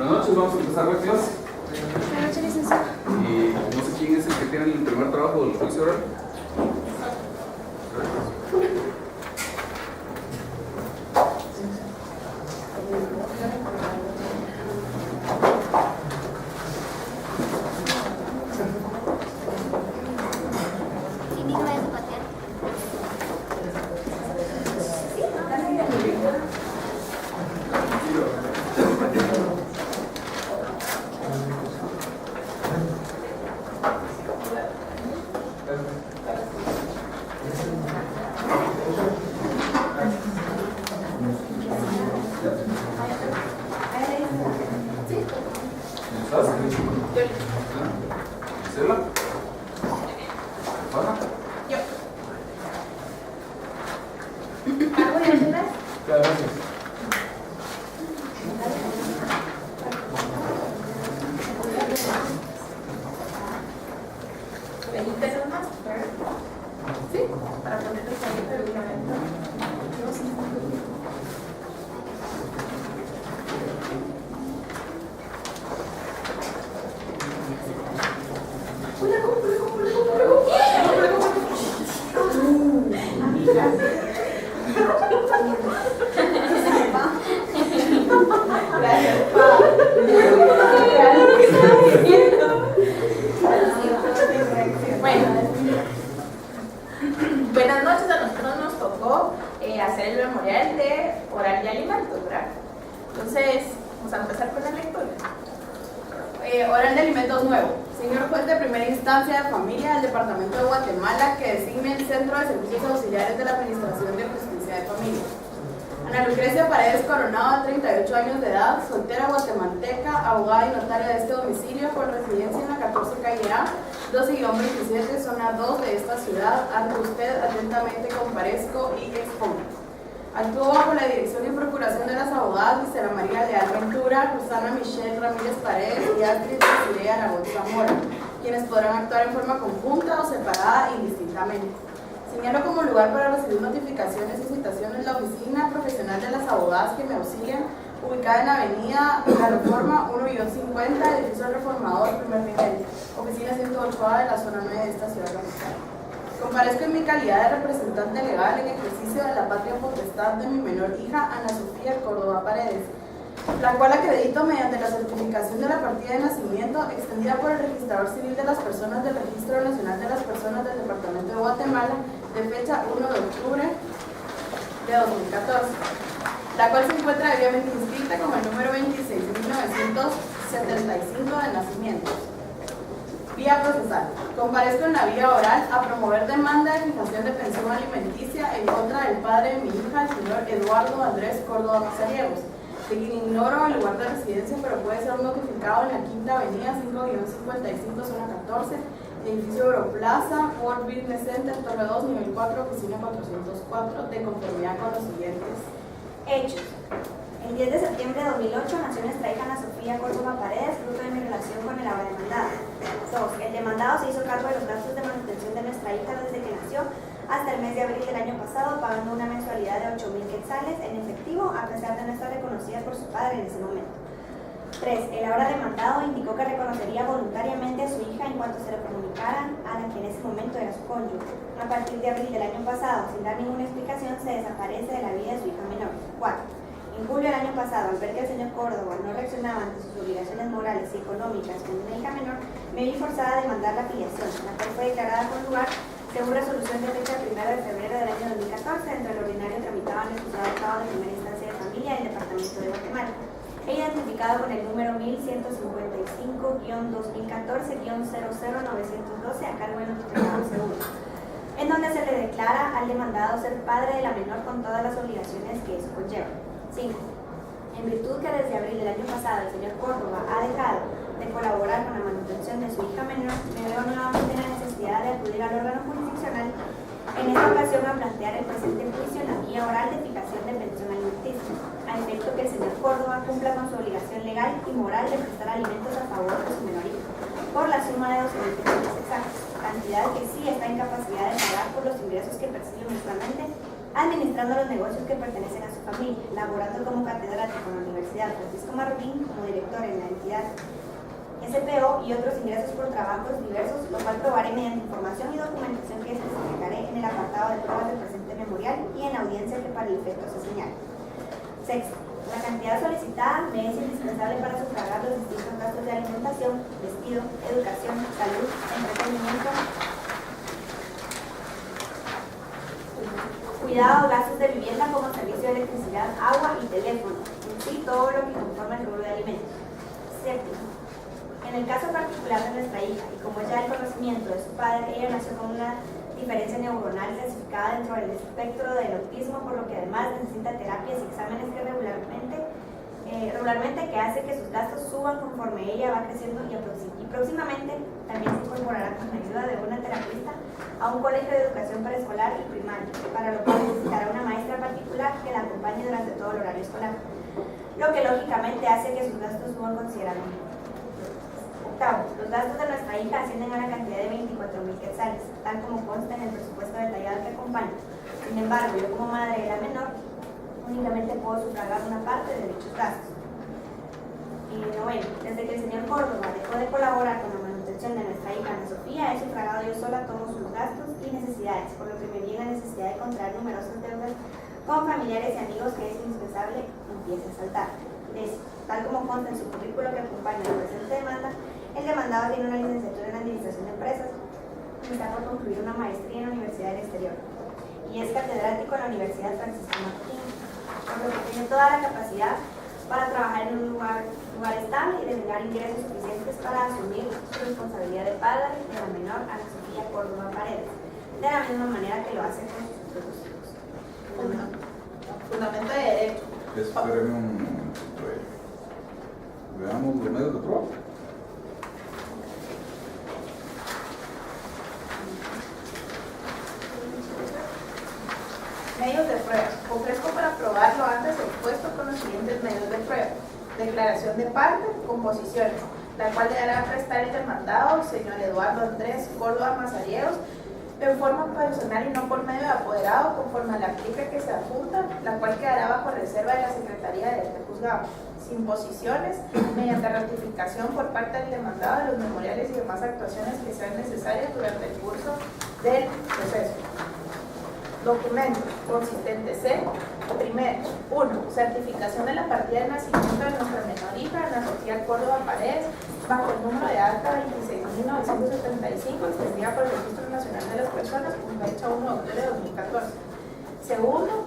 Buenas noches, vamos a empezar la clase. Buenas noches, licenciado. Y no sé quién es el que tiene el primer trabajo del juicio oral. Buenas noches, a nosotros nos tocó hacer el memorial de oral y alimentos, ¿verdad? Entonces, vamos a empezar con la lectura. Oral de alimentos nuevo. Señor juez de primera instancia de familia del Departamento de Guatemala que designe el Centro de Servicios Auxiliares de la Administración de Justicia de Familia. Ana Lucrecia Paredes Coronado, de 38 años de edad, soltera guatemalteca, abogada y notaria de este domicilio con residencia en la 14 calle A, 12-27, zona 2 de esta ciudad. Ante usted atentamente comparezco y expongo. Actuó bajo la dirección y procuración de las abogadas Gisela María Leal Ventura, Rosana Michelle Ramírez Paredes y Astrid Cecilia Aragón Zamora, quienes podrán actuar en forma conjunta o separada indistintamente. Señalo como lugar para recibir notificaciones y citaciones la oficina profesional de las abogadas que me auxilian, ubicada en la avenida La Reforma 1-50, edificio Reformador, primer nivel, oficina 108A de la zona 9 de esta ciudad capital. Comparezco en mi calidad de representante legal en ejercicio de la patria potestad de mi menor hija, Ana Sofía Córdoba Paredes, la cual acredito mediante la certificación de la partida de nacimiento extendida por el registrador civil de las personas del Registro Nacional de las Personas del Departamento de Guatemala de fecha 1 de octubre de 2014, la cual se encuentra debidamente inscrita como el número 26.975 de nacimiento. Vía procesal. Comparezco en la vía oral a promover demanda de fijación de pensión alimenticia en contra del padre de mi hija, el señor Eduardo Andrés Córdoba Mazariegos, de quien ignoro el lugar de residencia, pero puede ser notificado en la Quinta Avenida 5-55, zona 14, edificio Europlaza, World Business Center, Torre 2, nivel 4, oficina 404, de conformidad con los siguientes hechos. El 10 de septiembre de 2008 nació nuestra hija Ana Sofía Córdoba Paredes, fruto de mi relación con el ahora demandado. 2. El demandado se hizo cargo de los gastos de manutención de nuestra hija desde que nació hasta el mes de abril del año pasado, pagando una mensualidad de 8.000 quetzales en efectivo, a pesar de no estar reconocida por su padre en ese momento. 3. El ahora demandado indicó que reconocería voluntariamente a su hija en cuanto se le comunicaran a la que en ese momento era su cónyuge. A partir de abril del año pasado, sin dar ninguna explicación, se desaparece de la vida de su hija menor. 4. En julio del año pasado, al ver que el señor Córdoba no reaccionaba ante sus obligaciones morales y económicas con una hija menor, me vi forzada a demandar la afiliación, la cual fue declarada con lugar según resolución de fecha 1 de febrero del año 2014, dentro del ordinario tramitado en el juzgado de Estado de primera instancia de familia del Departamento de Guatemala. He identificado con el número 1155-2014-00912 a cargo de nuestro Estado seguro, en donde se le declara al demandado ser padre de la menor con todas las obligaciones que eso conlleva. 5. En virtud que desde abril del año pasado el señor Córdoba ha dejado de colaborar con la manutención de su hija menor, me veo nuevamente en la necesidad de acudir al órgano jurisdiccional, en esta ocasión a plantear el presente juicio en la vía oral de fijación de pensión alimenticia, a efecto que el señor Córdoba cumpla con su obligación legal y moral de prestar alimentos a favor de su menor hija, por la suma de 12.000 quetzales exactos, cantidad que sí está en capacidad de pagar por los ingresos que percibe mensualmente administrando los negocios que pertenecen a su familia, laborando como catedrático en la Universidad Francisco Marroquín, como director en la entidad SPO y otros ingresos por trabajos diversos, lo cual probaré mediante información y documentación que especificaré en el apartado de pruebas del presente memorial y en la audiencia que para el efecto se señale. Sexto, la cantidad solicitada me es indispensable para sufragar los distintos gastos de alimentación, vestido, educación, salud, entretenimiento, cuidado, gastos de vivienda como servicio de electricidad, agua y teléfono, en sí todo lo que conforma el rubro de alimentos. Séptimo, en el caso particular de nuestra hija, y como ya el conocimiento de su padre, ella nació con una diferencia neuronal clasificada dentro del espectro del autismo, por lo que además necesita terapias y exámenes que regularmente que hace que sus gastos suban conforme ella va creciendo y próximamente también se incorporará con la ayuda de una terapista a un colegio de educación preescolar y primaria, para lo cual necesitará una maestra particular que la acompañe durante todo el horario escolar, lo que lógicamente hace que sus gastos suban considerablemente. Octavo, los gastos de nuestra hija ascienden a la cantidad de 24.000 quetzales, tal como consta en el presupuesto detallado que acompaña. Sin embargo, yo como madre de la menor, únicamente puedo sufragar una parte de dichos gastos. Y noveno, desde que el señor Córdoba dejó de colaborar con la manutención de nuestra hija Ana Sofía, he sufragado yo sola todos sus gastos y necesidades, por lo que me viene la necesidad de contraer numerosas deudas con familiares y amigos que es indispensable empiece a saltar. Tal como consta en su currículo que acompaña la presente demanda, el demandado tiene una licenciatura en Administración de Empresas y está por concluir una maestría en la Universidad del Exterior y es catedrático en la Universidad Francisco Marroquín, por lo que tiene toda la capacidad para trabajar en un lugar estable y generar ingresos suficientes para asumir su responsabilidad de padre de la menor Ana Sofía Córdoba Paredes, de la misma manera que lo hace con sus otros hijos. Fundamento de derecho. Espéreme un momento. Veamos los medios de prueba. Medios de prueba. Ofrezco para probar lo antes expuesto con los siguientes medios de prueba. Declaración de parte, composición, la cual deberá prestar el demandado, señor Eduardo Andrés Córdoba Mazariegos, en forma personal y no por medio de apoderado, conforme a la plica que se adjunta, la cual quedará bajo reserva de la Secretaría de este juzgado. Imposiciones, mediante ratificación por parte del demandado de los memoriales y demás actuaciones que sean necesarias durante el curso del proceso. Documentos consistentes en: primero, 1. Certificación de la partida de nacimiento de nuestra menor hija, Ana Sofía Córdoba Paredes, bajo el número de acta 26.975, expedida por el Registro Nacional de las Personas, con fecha 1 de octubre de 2014. Segundo,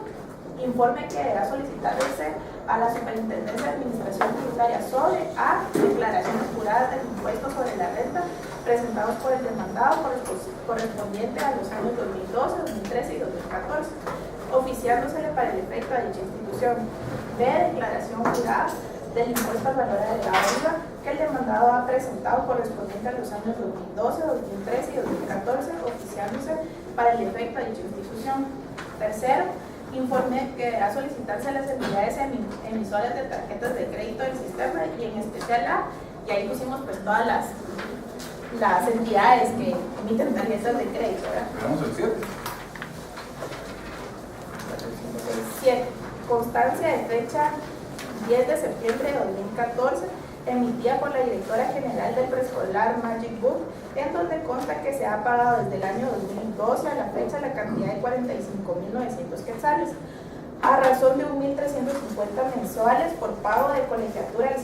informe que deberá solicitarse a la Superintendencia de Administración Tributaria sobre: a. Declaraciones juradas del impuesto sobre la renta presentados por el demandado correspondiente a los años 2012, 2013 y 2014, oficiándosele para el efecto a dicha institución. B. Declaración jurada del impuesto al valor agregado IVA que el demandado ha presentado correspondiente a los años 2012, 2013 y 2014, oficiándose para el efecto a dicha institución. Tercero, informe que deberá solicitarse a las entidades emisoras de tarjetas de crédito del sistema y en especial y ahí pusimos pues todas las entidades que emiten tarjetas de crédito, ¿verdad? Veamos el 7. 7. Constancia de fecha 10 de septiembre de 2014, emitida por la directora general del preescolar Magic Book, en donde consta que se ha pagado desde el año 2012 a la fecha la cantidad de 45.900 quetzales, a razón de 1.350 mensuales por pago de colegiatura del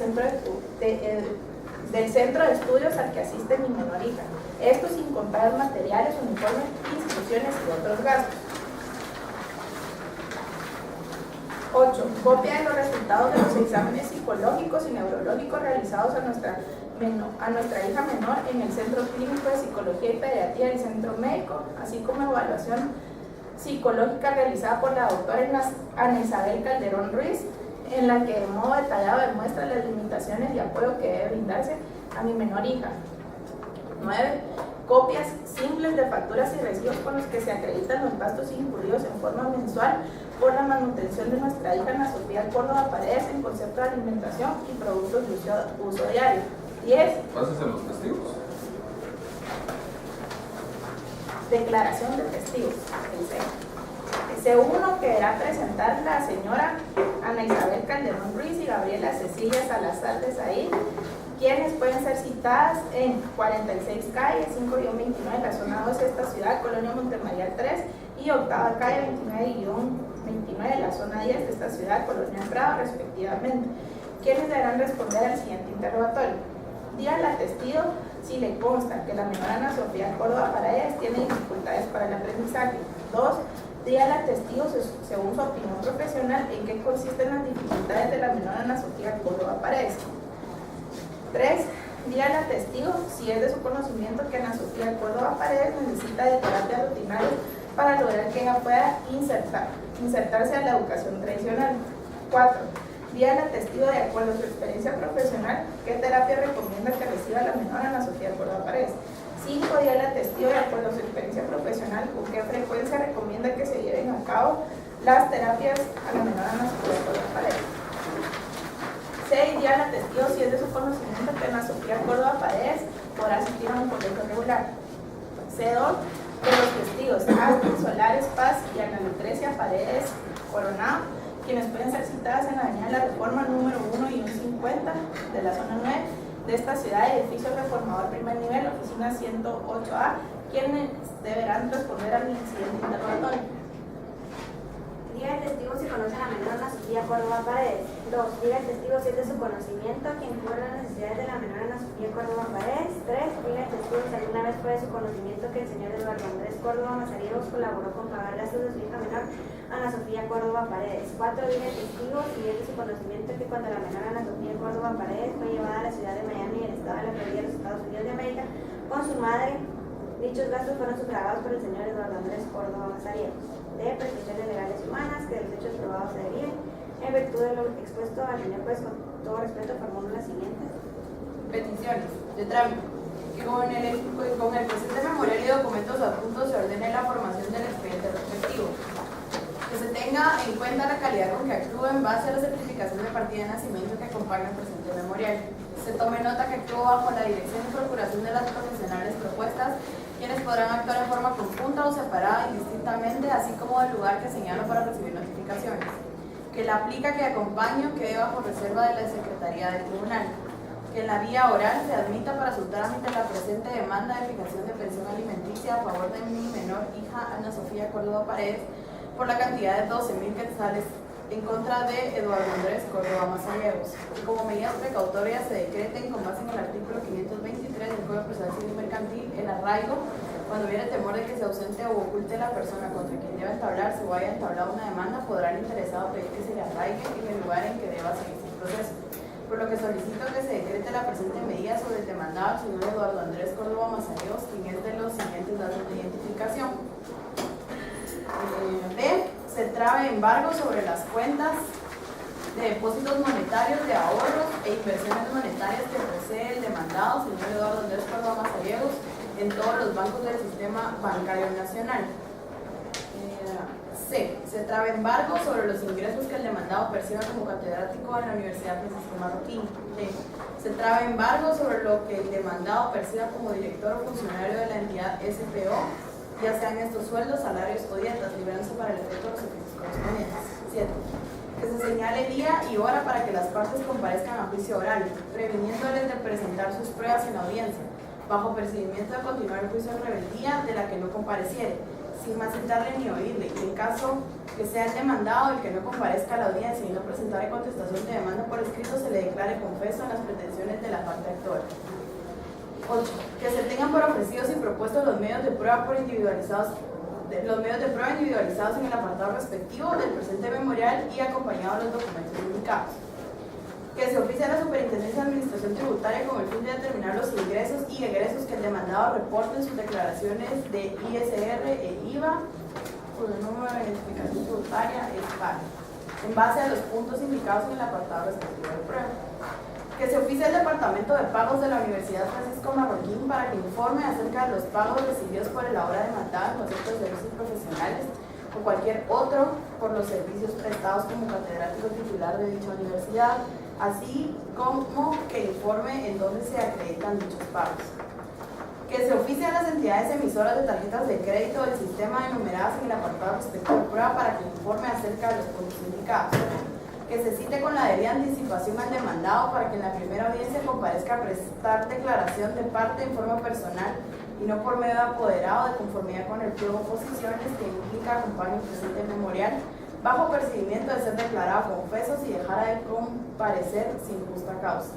centro de estudios al que asiste mi menor hija. Esto sin contar materiales, uniformes, instituciones y otros gastos. 8. Copia de los resultados de los exámenes psicológicos y neurológicos realizados a nuestra hija menor en el Centro Clínico de Psicología y Pediatría del Centro Médico, así como evaluación psicológica realizada por la doctora Ana Isabel Calderón Ruiz, en la que de modo detallado demuestra las limitaciones y apoyo que debe brindarse a mi menor hija. 9. Copias simples de facturas y recibos con los que se acreditan los gastos incurridos en forma mensual por la manutención de nuestra hija Ana Sofía Córdoba Paredes en concepto de alimentación y productos de uso diario. 10. Pases a los testigos. Declaración de testigos. C1 que deberá presentar la señora Ana Isabel Calderón Ruiz y Gabriela Cecilia Salazar de Said, quienes pueden ser citadas en 46 calle 5-29 de la zona 12 de esta ciudad, Colonia Montemaría 3, y octava calle 29-29 de la zona 10 de esta ciudad, Colonia Prado, respectivamente, quienes deberán responder al siguiente interrogatorio. Diga al atestido si le consta que la menor Ana Sofía Córdoba Paredes tiene dificultades para el aprendizaje. 2. Diga al atestido según su opinión profesional en qué consisten las dificultades de la menor Ana Sofía Córdoba Paredes. 3. Diga al testigo si es de su conocimiento que Ana Sofía Córdoba Paredes necesita de terapias rutinarias para lograr que ella pueda insertarse a la educación tradicional. 4. Diga al testigo de acuerdo a su experiencia profesional qué terapia recomienda que reciba la menor Ana Sofía Córdoba Paredes. 5. Diga al testigo de acuerdo a su experiencia profesional con qué frecuencia recomienda que se lleven a cabo las terapias a la menor Ana Sofía Córdoba Paredes. 6. Diga al testigo si es de su conocimiento que Ana Sofía Córdoba Paredes podrá asistir a un colegio regular. C2. Que los testigos Ángel Solares Paz y Ana Lucrecia Paredes Coronado, quienes pueden ser citadas en la avenida La Reforma número 1 y 150 de la zona 9 de esta ciudad, edificio reformador primer nivel, oficina 108A, quienes deberán responder al siguiente interrogatorio. Diga el testigo si conoce a la menor Ana Sofía Córdoba Paredes. 2. Diga el testigo si es de su conocimiento quien cubre las necesidades de la menor Ana Sofía Córdoba Paredes. 3. Diga el testigo si alguna vez fue de su conocimiento que el señor Eduardo Andrés Córdoba Mazariegos colaboró con pagar gastos de su hija menor Ana Sofía Córdoba Paredes. 4. Diga el testigo si es de su conocimiento que cuando la menor Ana Sofía Córdoba Paredes fue llevada a la ciudad de Miami y el estado de la Florida de los Estados Unidos de América con su madre, dichos gastos fueron sufragados por el señor Eduardo Andrés Córdoba Mazariegos. D. Prescripciones legales y humanas, que de los hechos probados se deriven. En virtud de lo expuesto al señor juez, con todo respeto, formulo las siguientes peticiones de trámite. Que con el presente memorial y documentos adjuntos se ordene la formación del expediente respectivo. Que se tenga en cuenta la calidad con que actúa en base a la certificación de partida de nacimiento que acompaña el presente memorial. Se tome nota que actúa bajo la dirección y procuración de las profesionales propuestas, quienes podrán actuar en forma conjunta o separada indistintamente, así como del lugar que señalo para recibir notificaciones. Que la aplica que acompaño quede bajo reserva de la Secretaría del Tribunal. Que en la vía oral se admita para su trámite la presente demanda de fijación de pensión alimenticia a favor de mi menor hija Ana Sofía Córdoba Paredes por la cantidad de 12.000 quetzales en contra de Eduardo Andrés Córdoba Mazariegos. Y como medidas precautorias se decreten con base en el artículo 523 del Código Procesal Civil Mercantil el arraigo cuando hubiera temor de que se ausente o oculte la persona contra quien deba entablarse o haya entablado una demanda, podrá el interesado pedir que se le arraigue en el lugar en que deba seguirse el proceso. Por lo que solicito que se decrete la presente medida sobre el demandado al señor Eduardo Andrés Córdoba Mazariegos, quien es de los siguientes datos de identificación. B. Se trabe embargo sobre las cuentas de depósitos monetarios, de ahorros e inversiones monetarias que posee el demandado, señor Eduardo Andrés Córdoba Mazariegos, en todos los bancos del sistema bancario nacional. C. Se trabe embargo sobre los ingresos que el demandado perciba como catedrático en la Universidad Francisco Marroquín. D. Se trabe embargo sobre lo que el demandado perciba como director o funcionario de la entidad SPO, ya sean estos sueldos, salarios o dietas, librándose para el efecto de los efectos correspondientes. 7. Que se señale día y hora para que las partes comparezcan a juicio oral, previniéndoles de presentar sus pruebas en la audiencia, bajo procedimiento de continuar el juicio de rebeldía de la que no compareciere, sin más citarle ni oírle, y en caso que sea el demandado el que no comparezca a la audiencia y no presentare contestación de demanda por escrito, se le declare confeso en las pretensiones de la parte actora. 8. Que se tengan por ofrecidos y propuestos los medios de prueba individualizados en el apartado respectivo del presente memorial y acompañados de los documentos indicados. Que se oficie a la Superintendencia de Administración Tributaria con el fin de determinar los ingresos y egresos que el demandado reporte en sus declaraciones de ISR e IVA, cuyo número de identificación tributaria es PAC, en base a los puntos indicados en el apartado respectivo de prueba. Que se oficie al Departamento de Pagos de la Universidad Francisco Marroquín para que informe acerca de los pagos recibidos por el ahora demandado en concepto de servicios profesionales o cualquier otro por los servicios prestados como catedrático titular de dicha universidad, así como que informe en dónde se acreditan dichos pagos. Que se oficie a las entidades emisoras de tarjetas de crédito del sistema enumeradas en el apartado respectivo de prueba para que informe acerca de los puntos indicados. Que se cite con la debida anticipación al demandado para que en la primera audiencia comparezca a prestar declaración de parte en forma personal y no por medio de apoderado de conformidad con el pliego de oposiciones que implica acompañe el presente memorial bajo percibimiento de ser declarado confeso si dejara de comparecer sin justa causa.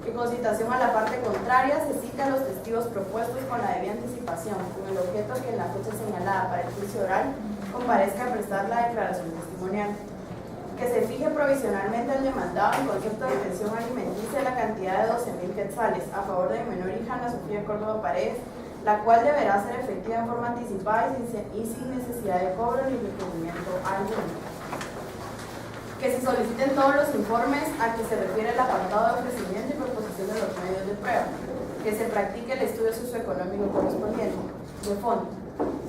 Que con citación a la parte contraria se cite a los testigos propuestos con la debida anticipación, con el objeto que en la fecha señalada para el juicio oral comparezca a prestar la declaración testimonial. Que se fije provisionalmente al demandado en concepto de pensión alimenticia la cantidad de 12.000 quetzales a favor de mi menor hija Ana Sofía Córdoba Paredes, la cual deberá ser efectiva en forma anticipada y sin necesidad de cobro ni requerimiento alguno. Que se soliciten todos los informes a que se refiere el apartado de ofrecimiento y proposición de los medios de prueba. Que se practique el estudio socioeconómico correspondiente. De fondo.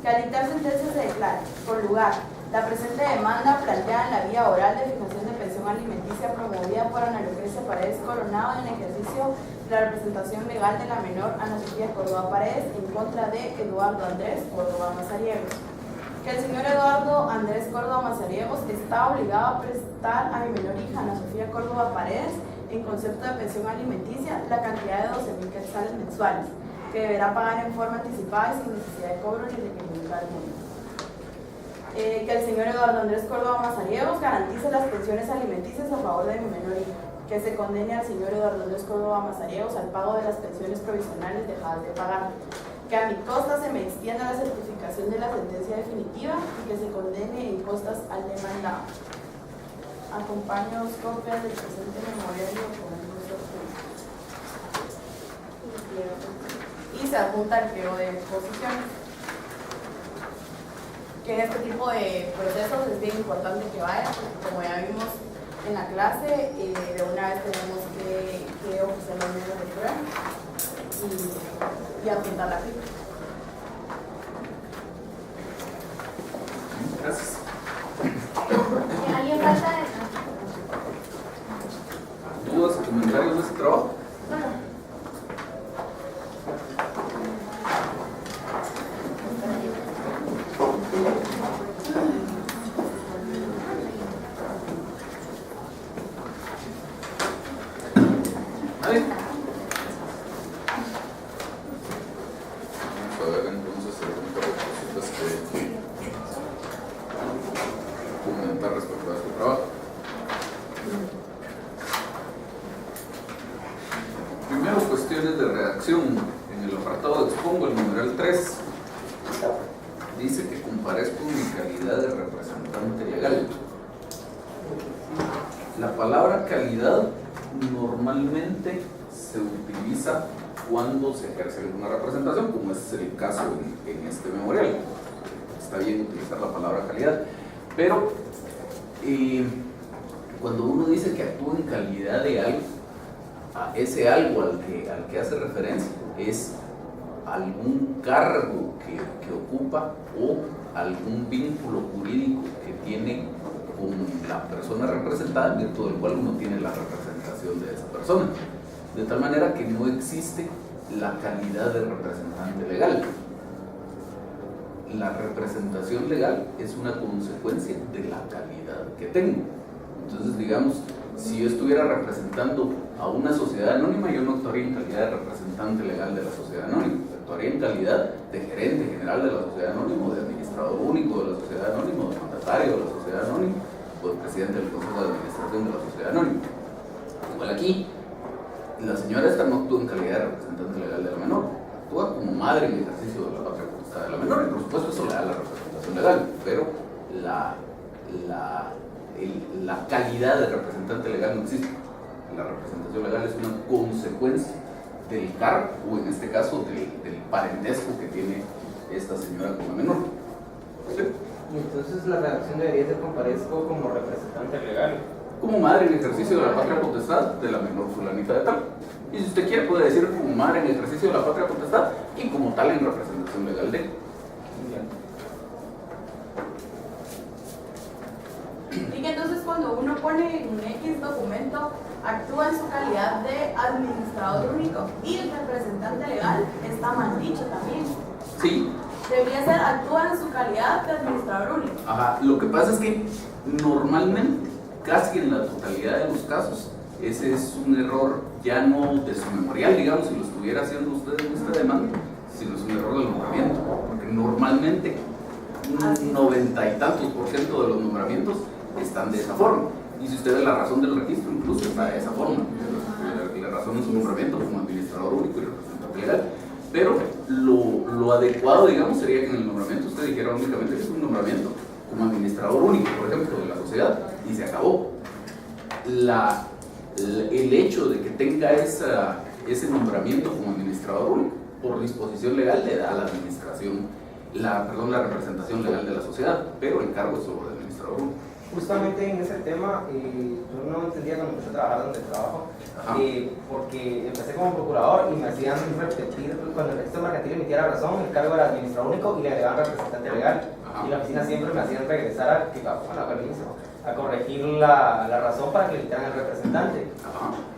Que al dictar sentencia se declare, por lugar, la presente demanda planteada en la vía oral de fijación de pensión alimenticia promovida por Ana Lucrecia Paredes Coronado en ejercicio de la representación legal de la menor Ana Sofía Córdoba Paredes en contra de Eduardo Andrés Córdoba Mazariegos. Que el señor Eduardo Andrés Córdoba Mazariegos está obligado a prestar a mi menor hija Ana Sofía Córdoba Paredes en concepto de pensión alimenticia la cantidad de 12.000 quetzales mensuales que deberá pagar en forma anticipada y sin necesidad de cobro ni requerimiento alguno. Que el señor Eduardo Andrés Córdoba Mazariegos garantice las pensiones alimenticias a favor de mi menor hija. Que se condene al señor Eduardo Andrés Córdoba Mazariegos al pago de las pensiones provisionales dejadas de pagar. Que a mi costa se me extienda la certificación de la sentencia definitiva y que se condene en costas al demandado. Acompaño copias del presente memorial y documentos adjuntos. Y se adjunta el pliego de exposición. Que en este tipo de procesos es bien importante que vaya, porque como ya vimos en la clase, de una vez tenemos que ofrecer los medios de prueba y adjuntar la firma. Gracias. ¿Alguien falta de ¿Dudas o comentarios de este trabajo? En el apartado de expongo, el numeral 3 dice que comparezco en mi calidad de representante legal. La palabra calidad normalmente se utiliza cuando se ejerce alguna representación, como es el caso en este memorial. Está bien utilizar la palabra calidad, pero cuando uno dice que actúa en calidad de algo, ese algo al que hace referencia es algún cargo que ocupa o algún vínculo jurídico que tiene con la persona representada, en virtud del cual uno tiene la representación de esa persona. De tal manera que no existe la calidad de representante legal. La representación legal es una consecuencia de la calidad que tengo. Entonces, digamos, si yo estuviera representando a una sociedad anónima, yo no actuaría en calidad de representante legal de la sociedad anónima, actuaría en calidad de gerente general de la sociedad anónima, de administrador único de la sociedad anónima, de mandatario de la sociedad anónima, o de presidente del consejo de administración de la sociedad anónima. Igual aquí, la señora esta no actúa en calidad de representante legal de la menor, actúa como madre en ejercicio de la patria potestad de la menor, y por supuesto eso le da la representación legal, pero la calidad de representante legal no existe. La representación legal es una consecuencia del cargo, o en este caso del parentesco que tiene esta señora con la menor. ¿Sí? Y entonces la redacción debería ser comparezco como representante legal. Como madre en ejercicio de la patria potestad de la menor fulanita de tal. Y si usted quiere puede decir como madre en ejercicio de la patria potestad y como tal en representación legal de. Y que entonces cuando uno pone en X documento documento actúa en su calidad de administrador único y el representante legal está mal dicho también. Sí. Debería ser actúa en su calidad de administrador único. Ajá, lo que pasa es que normalmente, casi en la totalidad de los casos, ese es un error ya no de su memorial, digamos, si lo estuviera haciendo usted en esta demanda, sino es un error del nombramiento, porque normalmente un 90 y tantos % de los nombramientos están de esa forma. Y si usted ve la razón del registro, incluso está de esa forma. La razón es su nombramiento como administrador único y representante legal. Pero lo adecuado, digamos, sería que en el nombramiento usted dijera únicamente que es un nombramiento como administrador único, por ejemplo, de la sociedad, y se acabó. El hecho de que tenga ese nombramiento como administrador único, por disposición legal, le da a la administración, la representación legal de la sociedad, pero el cargo es solo de administrador único. Justamente en ese tema, yo no entendía cuando empecé a trabajar donde trabajo, porque empecé como procurador y me hacían repetir, cuando el registro mercantil emitiera razón, el cargo era administrador único y le agregaban representante legal. Y la oficina siempre me hacían regresar a corregir la razón para que le quitaran el representante.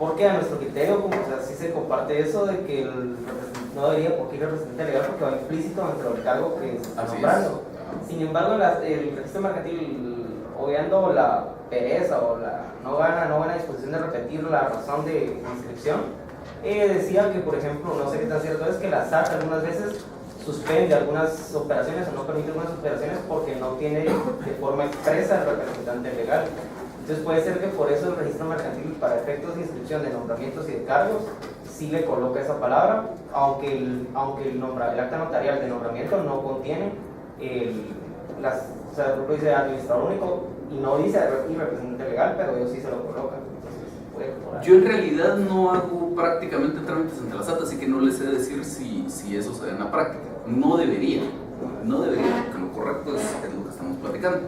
Porque a nuestro criterio, como sí se comparte eso de que no debería por qué ir representante legal porque va implícito dentro del cargo que se está nombrando. Sin embargo, el registro mercantil, obviando la pereza o la no gana disposición de repetir la razón de inscripción, decía que, por ejemplo, no sé qué tan cierto es que la SAT algunas veces suspende algunas operaciones o no permite algunas operaciones porque no tiene de forma expresa el representante legal. Entonces puede ser que por eso el registro mercantil, para efectos de inscripción de nombramientos y de cargos, sí le coloca esa palabra, aunque el acta notarial de nombramiento no contiene o sea, el grupo dice administrador único y no dice representante legal, pero ellos sí se lo colocan. Yo en realidad no hago prácticamente trámites ante la SAT, así que no les sé decir si eso se da en la práctica. No debería, porque lo correcto es lo que estamos platicando.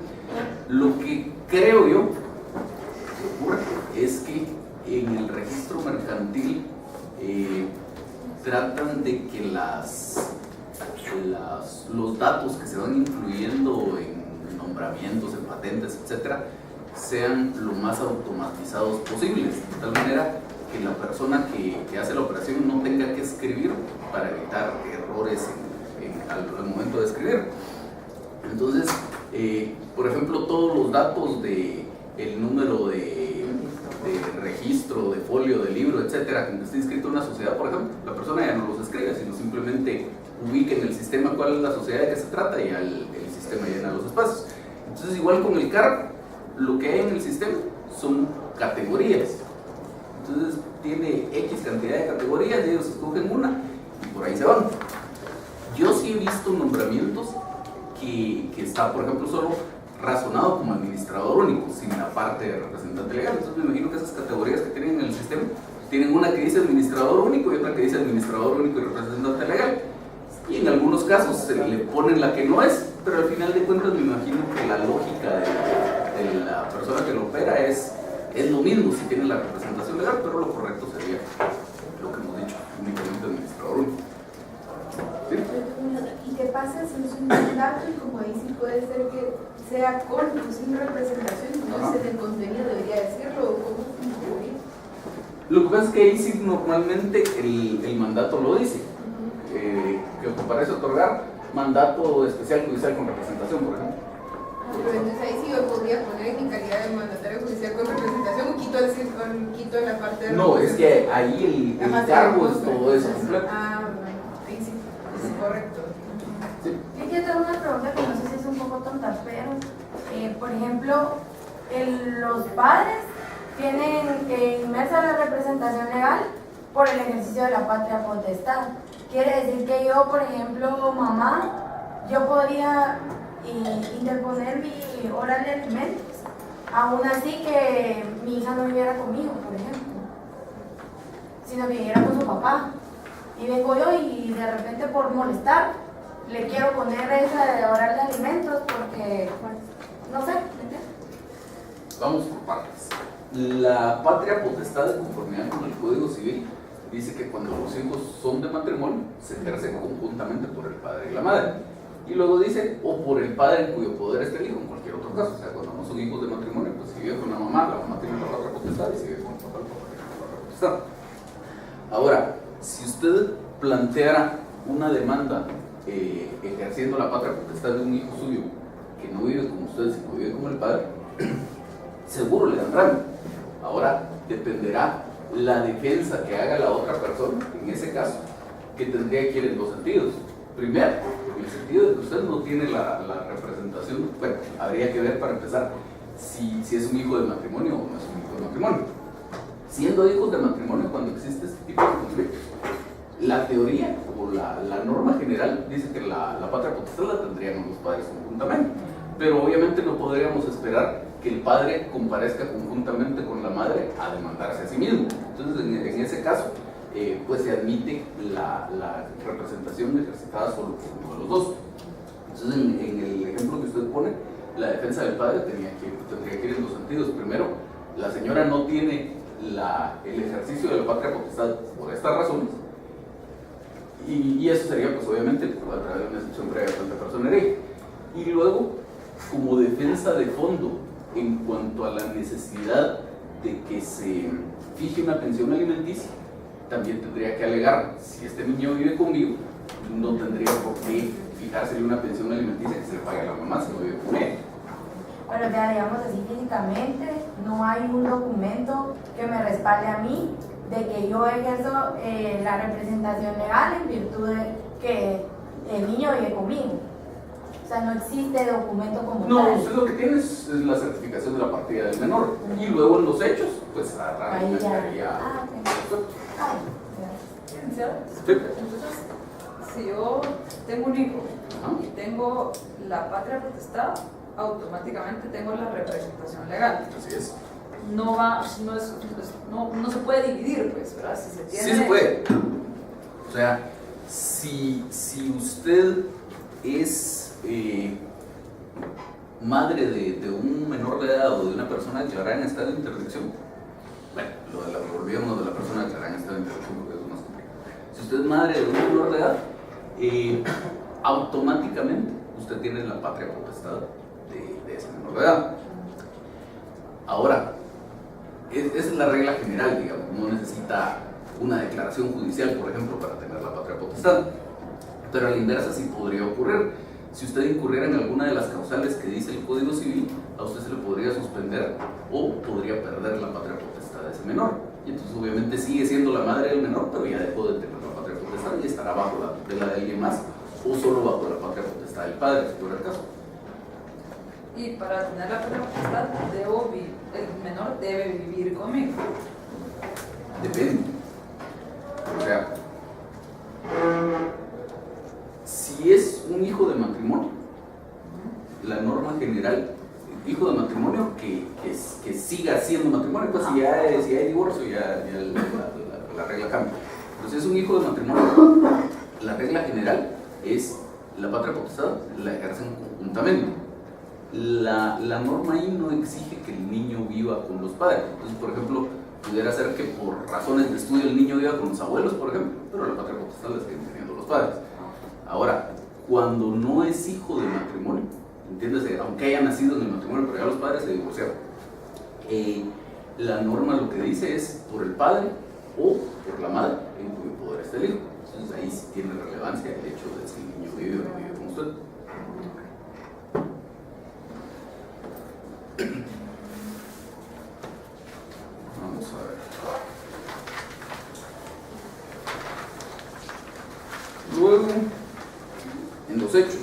Lo que creo yo que ocurre es que en el registro mercantil tratan de que los datos que se van incluyendo en nombramientos, en patentes, etcétera, sean lo más automatizados posibles, de tal manera que la persona que hace la operación no tenga que escribir para evitar errores al momento de escribir. Entonces, por ejemplo, todos los datos del número de registro, de folio, de libro, etcétera, con que esté inscrito en una sociedad, por ejemplo, la persona ya no los escribe, sino simplemente ubica en el sistema cuál es la sociedad de que se trata y el sistema llena los espacios. Entonces, igual con el cargo, lo que hay en el sistema son categorías. Entonces tiene X cantidad de categorías y ellos escogen una y por ahí se van. Yo sí he visto nombramientos que está, por ejemplo, solo razonado como administrador único, sin la parte de representante legal. Entonces me imagino que esas categorías que tienen en el sistema tienen una que dice administrador único y otra que dice administrador único y representante legal. Y en algunos casos se le ponen la que no es, pero al final de cuentas me imagino que la lógica de la persona que lo opera es lo mismo si tiene la representación legal, pero lo correcto sería lo que hemos dicho, únicamente administrador único. ¿Sí? ¿Y qué pasa si es un mandato y como ahí sí puede ser que sea con o sin representación? Entonces el contenido debería decirlo o cómo funcionaría. Lo que pasa es que ahí sí normalmente el mandato lo dice, que parece otorgar mandato especial judicial con representación, por ejemplo. Pero entonces ahí sí yo podría poner en mi calidad de mandatario judicial con representación o quito en la parte de... No, es que ahí el cargo es todo eso completo. Ah, bueno, ahí sí, es correcto. Sí. Yo quiero hacer una pregunta que no sé si es un poco tonta, pero por ejemplo, los padres tienen inmersa la representación legal por el ejercicio de la patria potestad. Quiere decir que yo, por ejemplo, mamá, yo podría interponer mi oral de alimentos, aún así que mi hija no viviera conmigo, por ejemplo, sino que viviera con su papá. Y vengo yo y de repente por molestar le quiero poner esa oral de alimentos porque, no sé, ¿entiendes? Vamos por partes. La patria potestad de conformidad con el Código Civil dice que cuando los hijos son de matrimonio se ejercen conjuntamente por el padre y la madre. Y luego dice, o por el padre en cuyo poder esté el hijo, en cualquier otro caso. O sea, cuando no son hijos de matrimonio, pues si vive con la mamá tiene la patria potestad y si vive con potestad. Ahora, si usted planteara una demanda ejerciendo la patria potestad de un hijo suyo que no vive con usted, sino vive con el padre, seguro le dan trámite. Ahora, dependerá la defensa que haga la otra persona, en ese caso, que tendría que ir en dos sentidos. Primero, en el sentido de que usted no tiene la representación, bueno, habría que ver para empezar si es un hijo de matrimonio o no es un hijo de matrimonio. Siendo hijos de matrimonio, cuando existe este tipo de conflictos, la teoría o la norma general dice que la patria potestad la tendrían los padres conjuntamente, pero obviamente no podríamos esperar que el padre comparezca conjuntamente con la madre a demandarse a sí mismo. Entonces, en ese caso, pues se admite la representación ejercitada solo por uno de los dos. Entonces, en el ejemplo que usted pone, la defensa del padre tendría que ir en dos sentidos. Primero, la señora no tiene el ejercicio de la patria potestad por estas razones, y eso sería, pues obviamente, a través de una excepción previa de personería. Y luego, como defensa de fondo en cuanto a la necesidad de que se fije una pensión alimenticia, también tendría que alegar, si este niño vive conmigo, no tendría por qué fijársele una pensión alimenticia que se le pague a la mamá si no vive con ella. Bueno, ya digamos así, físicamente no hay un documento que me respalde a mí de que yo ejerzo la representación legal en virtud de que el niño vive conmigo. O sea, no existe documento como tal. No, usted lo que tiene es la certificación de la partida del menor. Y luego en los hechos, pues argumentaría. Ah, ok. Entonces, si yo tengo un hijo Ajá. y tengo la patria potestad, automáticamente tengo la representación legal. Así es. No se puede dividir, pues, ¿verdad? Si se tiene... Sí se puede. O sea, si usted es madre de un menor de edad o de una persona declarada en estado de interdicción, bueno, olvidemos de la persona declarada en estado de interdicción porque eso es más complicado. Si usted es madre de un menor de edad, automáticamente usted tiene la patria potestad de ese menor de edad. Ahora, esa es la regla general, digamos, no necesita una declaración judicial, por ejemplo, para tener la patria potestad, pero a la inversa sí podría ocurrir. Si usted incurriera en alguna de las causales que dice el Código Civil, a usted se le podría suspender o podría perder la patria potestad de ese menor. Y entonces obviamente sigue siendo la madre del menor, pero ya dejó de tener la patria potestad y estará bajo la tutela de alguien más o solo bajo la patria potestad del padre, si fuera el caso. Y para tener la patria potestad, el menor debe vivir conmigo. Depende. O sea, si es un hijo de matrimonio, la norma general, hijo de matrimonio que siga siendo matrimonio, pues si hay divorcio, ya la regla cambia. Pero si es un hijo de matrimonio, la regla general es la patria potestad la ejercen conjuntamente. La norma ahí no exige que el niño viva con los padres. Entonces, por ejemplo, pudiera ser que por razones de estudio el niño viva con los abuelos, por ejemplo, pero la patria potestad la siguen teniendo los padres. Ahora, cuando no es hijo de matrimonio, entiéndase, aunque haya nacido en el matrimonio, pero ya los padres se divorciaron, la norma lo que dice es por el padre o por la madre en cuyo poder está el hijo. Entonces ahí sí tiene relevancia el hecho de si el niño vive o no vive con usted. Vamos a ver. Luego, en los hechos,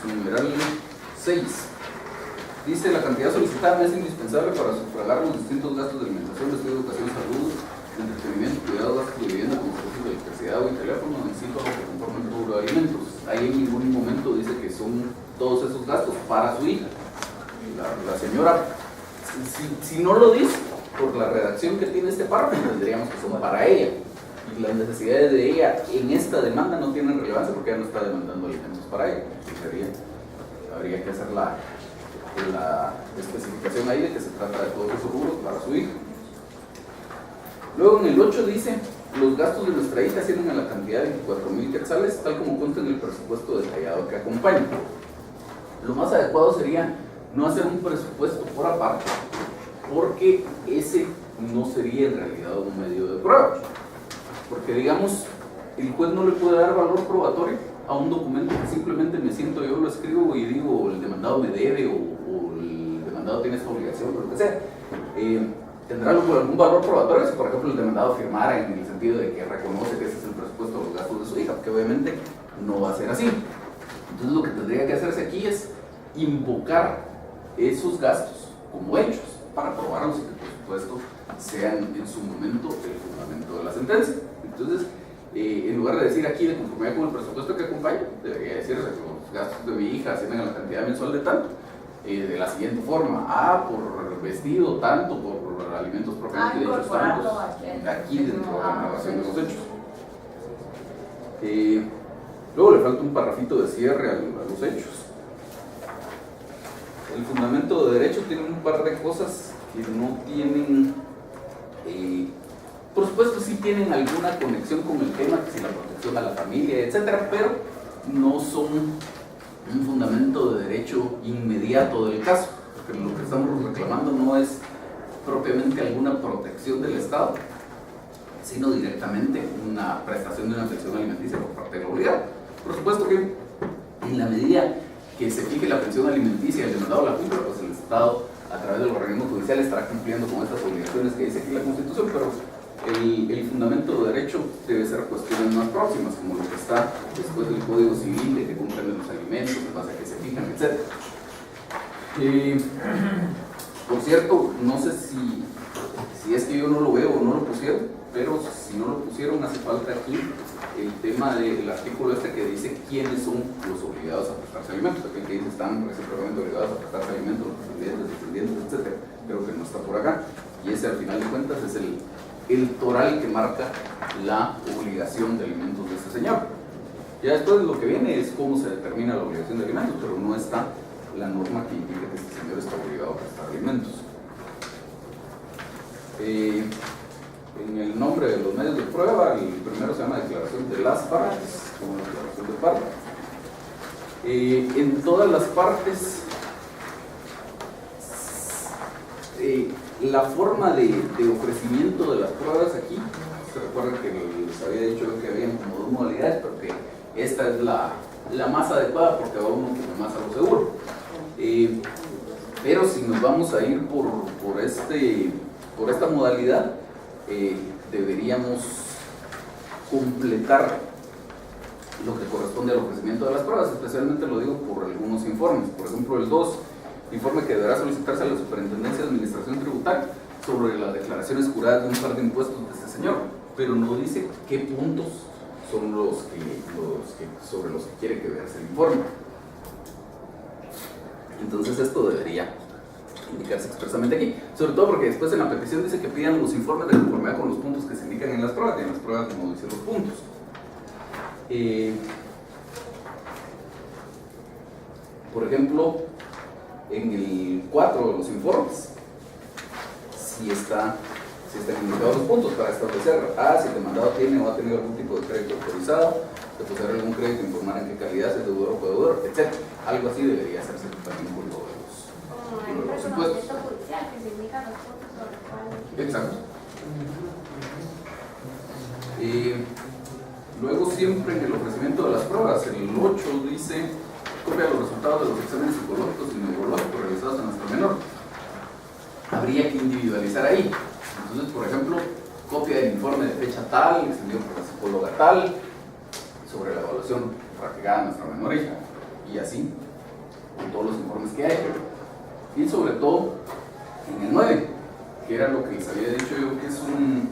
numeral 6, dice: la cantidad solicitada es indispensable para sufragar los distintos gastos de alimentación, estudio, educación, salud, entretenimiento, cuidado, gastos de vivienda, como servicios de electricidad, agua y teléfono, en sí todo lo que conforma el rubro de alimentos. Ahí en ningún momento dice que son todos esos gastos para su hija. La señora, si no lo dice, por la redacción que tiene este párrafo, tendríamos que son para ella. Y las necesidades de ella en esta demanda no tienen relevancia porque ella no está demandando alimentos para ella. Habría que hacer la especificación ahí de que se trata de todos esos rubros para su hija. Luego en el 8 dice: los gastos de nuestra hija ascienden a la cantidad de 24,000 quetzales, tal como consta en el presupuesto detallado que acompaña. Lo más adecuado sería no hacer un presupuesto por aparte, porque ese no sería en realidad un medio de prueba. Porque, digamos, el juez no le puede dar valor probatorio a un documento que simplemente me siento yo, lo escribo y digo, el demandado me debe o el demandado tiene esta obligación, o lo que sea. Tendrá algún valor probatorio si, por ejemplo, el demandado firmara en el sentido de que reconoce que ese es el presupuesto de los gastos de su hija, porque obviamente no va a ser así. Entonces, lo que tendría que hacerse aquí es invocar esos gastos como hechos para probarlos y que, por supuesto, sean en su momento el fundamento de la sentencia. Entonces, en lugar de decir aquí de conformidad con el presupuesto que acompaña, debería decirse que los gastos de mi hija ascienden a la cantidad mensual de tanto, de la siguiente forma: por vestido tanto, por alimentos propiamente dichos tantos, aquí dentro de la narración de los hechos. Luego le falta un parrafito de cierre a los hechos. El fundamento de derecho tiene un par de cosas que no tienen, por supuesto sí tienen alguna conexión con el tema, que si la protección a la familia, etcétera, pero no son un fundamento de derecho inmediato del caso, porque lo que estamos reclamando no es propiamente alguna protección del Estado, sino directamente una prestación de una pensión alimenticia por parte del obligado. Por supuesto que en la medida que se fije la pensión alimenticia y el demandado la cumpla, pues el Estado, a través del organismo judicial, estará cumpliendo con estas obligaciones que dice aquí la Constitución, pero el fundamento de derecho debe ser cuestiones más próximas, como lo que está después del Código Civil, de que comprenden los alimentos, en base a que se fijan, etc. Por cierto, no sé si es que yo no lo veo o no lo pusieron, pero si no lo pusieron, hace falta aquí el tema del artículo que dice quiénes son los obligados a prestarse alimentos. Aquel que dice están recíprocamente obligados a prestarse alimentos, los descendientes, etc. Creo que no está por acá. Y ese, al final de cuentas, es el toral que marca la obligación de alimentos de este señor. Ya después lo que viene es cómo se determina la obligación de alimentos, pero no está la norma que indica que este señor está obligado a prestar alimentos. En el nombre de los medios de prueba, el primero se llama declaración de las partes, como declaración de partes. En todas las partes, la forma de ofrecimiento de las pruebas aquí, se recuerda que les había dicho que habían como dos modalidades, pero que esta es la más adecuada porque va uno como más a lo seguro. Pero si nos vamos a ir por esta modalidad, deberíamos completar lo que corresponde al ofrecimiento de las pruebas. Especialmente lo digo por algunos informes. Por ejemplo, el 2, informe que deberá solicitarse a la Superintendencia de Administración Tributaria sobre las declaraciones juradas de un par de impuestos de este señor, pero no dice qué puntos son sobre los que quiere que veas el informe. Entonces esto debería indicarse expresamente aquí, sobre todo porque después en la petición dice que pidan los informes de conformidad con los puntos que se indican en las pruebas, y en las pruebas no dicen los puntos. Por ejemplo, en el 4 de los informes, si están indicados los puntos para establecer si el demandado tiene o ha tenido algún tipo de crédito autorizado, de poseer algún crédito, informar en qué calidad, si es deudor o codeudor, etc. Algo así debería hacerse también con lo de los impuestos. Judicial, que se indican los puntos sobre los cuales... Exacto. Luego, siempre en el ofrecimiento de las pruebas, el 8 dice: copia los resultados de los exámenes psicológicos y neurológicos realizados en nuestro menor. Habría que individualizar ahí. Entonces, por ejemplo, copia del informe de fecha tal, extendido por la psicóloga tal, sobre la evaluación practicada en nuestra menor hija, y así, con todos los informes que hay. Y sobre todo, en el 9, que era lo que les había dicho yo, que es un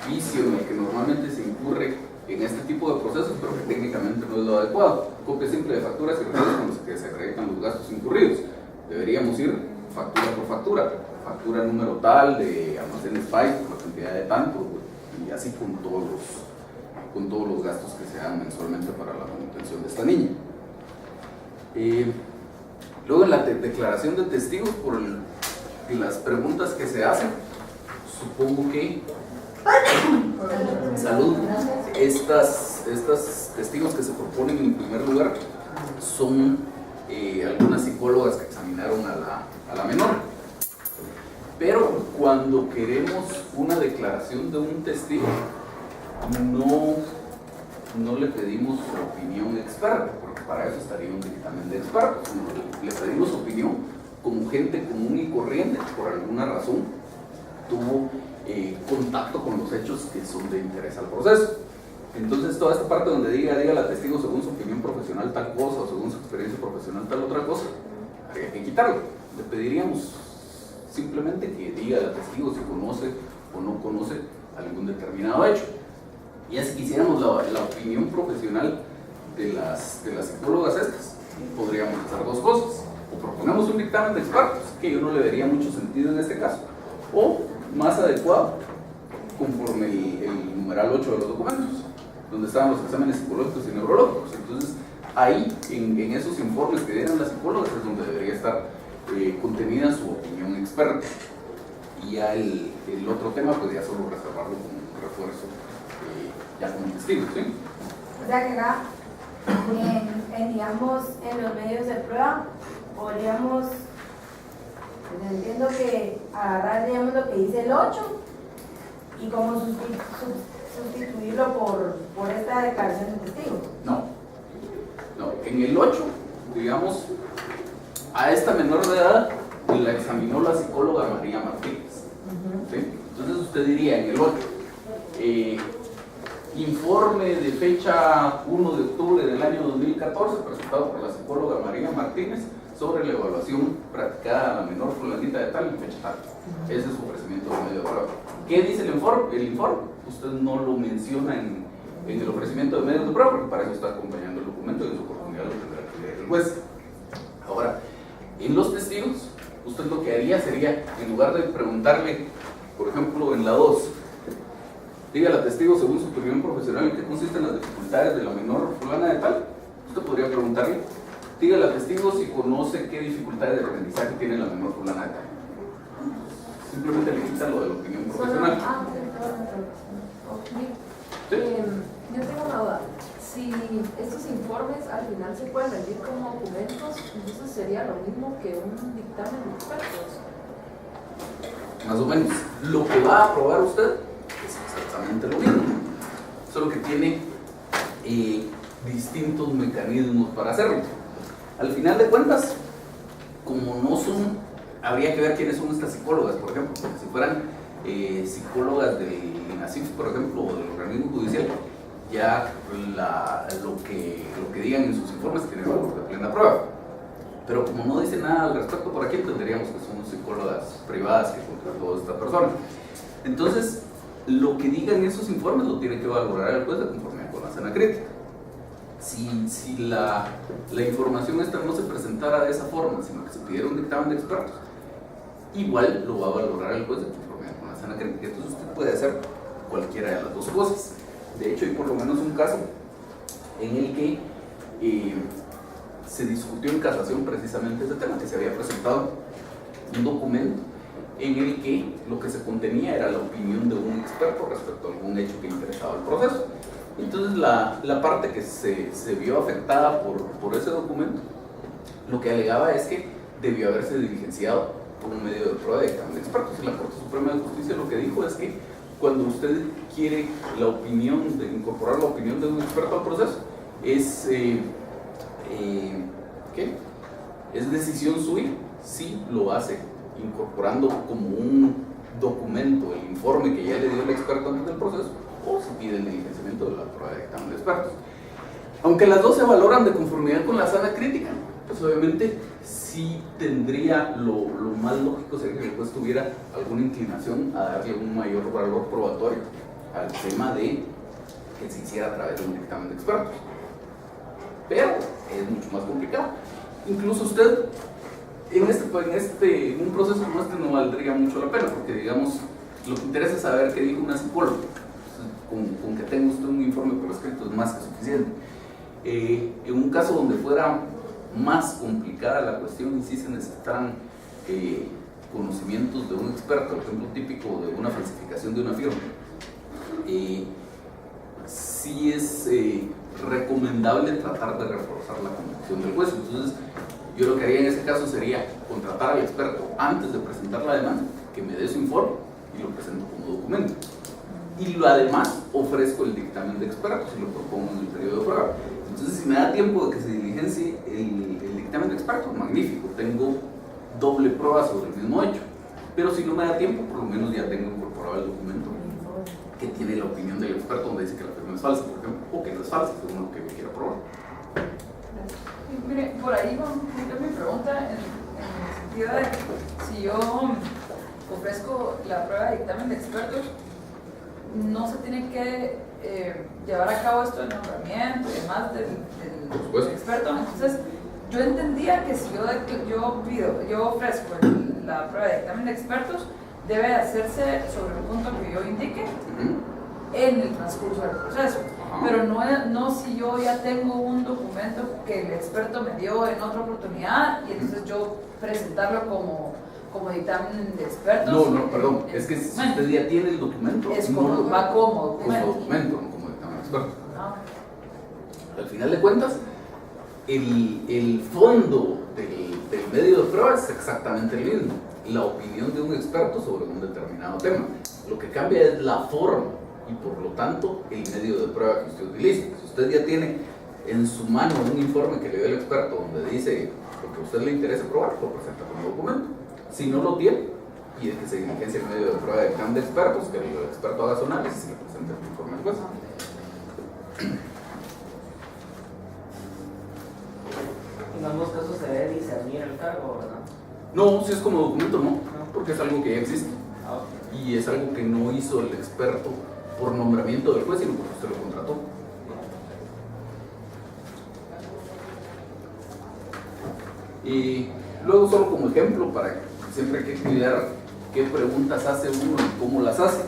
vicio en el que normalmente se incurre en este tipo de procesos, pero que técnicamente no es lo adecuado. Copia simple de facturas y recibos con los que se acreditan los gastos incurridos. Deberíamos ir factura por factura. Factura número tal de almacenes Spice por la cantidad de tanto, y así con todos los gastos que se dan mensualmente para la manutención de esta niña. Luego, en la declaración de testigos, por las preguntas que se hacen, supongo que salud, estas testigos que se proponen en primer lugar son algunas psicólogas que examinaron a la menor. Pero cuando queremos una declaración de un testigo, no le pedimos opinión experta, porque para eso estaría un dictamen de expertos. Le pedimos opinión como gente común y corriente, que por alguna razón tuvo contacto con los hechos que son de interés al proceso. Entonces, toda esta parte donde diga la testigo según su opinión profesional tal cosa o según su experiencia profesional tal otra cosa, habría que quitarlo. Le pediríamos simplemente que diga al testigo si conoce o no conoce algún determinado hecho. Y así quisiéramos la opinión profesional de las psicólogas estas, podríamos hacer dos cosas: o proponemos un dictamen de expertos, que yo no le vería mucho sentido en este caso, o más adecuado, conforme el numeral 8 de los documentos, donde estaban los exámenes psicológicos y neurológicos. Entonces, ahí, en esos informes que dieron las psicólogas, es donde debería estar contenida su opinión experta. Y ya el otro tema, pues ya solo reservarlo como un refuerzo, ya como testigo, ¿sí? O sea que acá, digamos, en los medios de prueba, podríamos, pues entiendo que agarrar, digamos, lo que dice el 8 y como sustituirlo por esta declaración de testigo. No, en el 8, digamos, a esta menor de edad la examinó la psicóloga María Martínez. ¿Sí? Entonces usted diría en el 8, informe de fecha 1 de octubre del año 2014 presentado por la psicóloga María Martínez sobre la evaluación practicada a la menor fulanita de tal en fecha tal. Ese es su ofrecimiento de medio de prueba. ¿Qué dice el informe? Usted no lo menciona en el ofrecimiento de medios de prueba, porque para eso está acompañando el documento y en su oportunidad lo tendrá que leer el juez. Ahora, en los testigos, usted lo que haría sería, en lugar de preguntarle, por ejemplo, en la 2, diga la testigo según su opinión profesional en qué consisten las dificultades de la menor fulana de tal, usted podría preguntarle, diga la testigo si conoce qué dificultades de aprendizaje tiene la menor fulana de tal. Simplemente le quita lo de la opinión profesional. ¿Sí? Yo tengo una duda. Si estos informes al final se pueden rendir como documentos, entonces sería lo mismo que un dictamen de expertos. Más o menos. Lo que va a aprobar usted es exactamente lo mismo, solo que tiene distintos mecanismos para hacerlo. Al final de cuentas, como no son, habría que ver quiénes son estas psicólogas, por ejemplo, porque si fueran psicólogas del INASIF, por ejemplo, o del organismo judicial, ya lo que digan en sus informes tiene valor de plena prueba. Pero como no dice nada al respecto por aquí, entenderíamos que son psicólogas privadas que contrató esta persona. Entonces, lo que digan esos informes lo tiene que valorar el juez de conformidad con la sana crítica. Si la información esta no se presentara de esa forma, sino que se pidiera un dictamen de expertos, igual lo va a valorar el juez de conformidad con la sana crítica. Entonces usted puede hacer cualquiera de las dos cosas. De hecho, hay por lo menos un caso en el que se discutió en casación precisamente ese tema, que se había presentado un documento en el que lo que se contenía era la opinión de un experto respecto a algún hecho que interesaba el proceso. Entonces la parte que se vio afectada por ese documento, lo que alegaba es que debió haberse diligenciado por un medio de prueba de dictamen de expertos. Y la Corte Suprema de Justicia lo que dijo es que cuando usted quiere incorporar la opinión de un experto al proceso, es decisión suya si lo hace incorporando como un documento el informe que ya le dio el experto antes del proceso, o si pide el diligenciamiento de la prueba de dictamen de expertos. Aunque las dos se valoran de conformidad con la sana crítica, pues obviamente sí tendría lo más lógico sería que el juez tuviera alguna inclinación a darle un mayor valor probatorio al tema de que se hiciera a través de un dictamen de expertos. Pero es mucho más complicado. Incluso usted en un proceso como este no valdría mucho la pena, porque digamos, lo que interesa es saber qué dijo una psicóloga. Con que tenga usted un informe por escrito es más que suficiente. En un caso donde fuera más complicada la cuestión y si se necesitaran conocimientos de un experto, por ejemplo típico de una falsificación de una firma, sí es recomendable tratar de reforzar la convicción del juez. Entonces yo lo que haría en ese caso sería contratar al experto antes de presentar la demanda que me dé su informe y lo presento como documento. Y además ofrezco el dictamen de expertos y lo propongo en el periodo de prueba. Entonces, si me da tiempo de que se diligencie el dictamen de expertos, magnífico, tengo doble prueba sobre el mismo hecho. Pero si no me da tiempo, por lo menos ya tengo incorporado el documento que tiene la opinión del experto donde dice que la firma es falsa, por ejemplo, o que no es falsa, según lo que me quiera probar. Mire, por ahí va mi pregunta en el sentido de que si yo ofrezco la prueba de dictamen de expertos, no se tiene que llevar a cabo esto del nombramiento y demás del experto. Entonces, yo entendía que si yo ofrezco la prueba de dictamen de expertos, debe hacerse sobre un punto que yo indique en el transcurso del proceso. Pero no si yo ya tengo un documento que el experto me dio en otra oportunidad y entonces yo presentarlo como dictamen de expertos. No, perdón, es que si usted ya tiene el documento, va como documento. Como documento, no como dictamen de experto. Al final de cuentas, el fondo del medio de prueba es exactamente el mismo, la opinión de un experto sobre un determinado tema. Lo que cambia es la forma y por lo tanto el medio de prueba que usted utiliza. Si usted ya tiene en su mano un informe que le dio el experto donde dice lo que a usted le interesa probar, lo presenta como documento. Si no lo tiene, pide que se diligencie el medio de prueba de dictamen de expertos, que el experto haga su análisis y le presente el informe al juez. En ambos casos se debe discernir el cargo, ¿verdad? No, si es como documento no, porque es algo que ya existe. Y es algo que no hizo el experto por nombramiento del juez, sino porque usted lo contrató. Y luego, solo como ejemplo, para que siempre hay que cuidar qué preguntas hace uno y cómo las hace.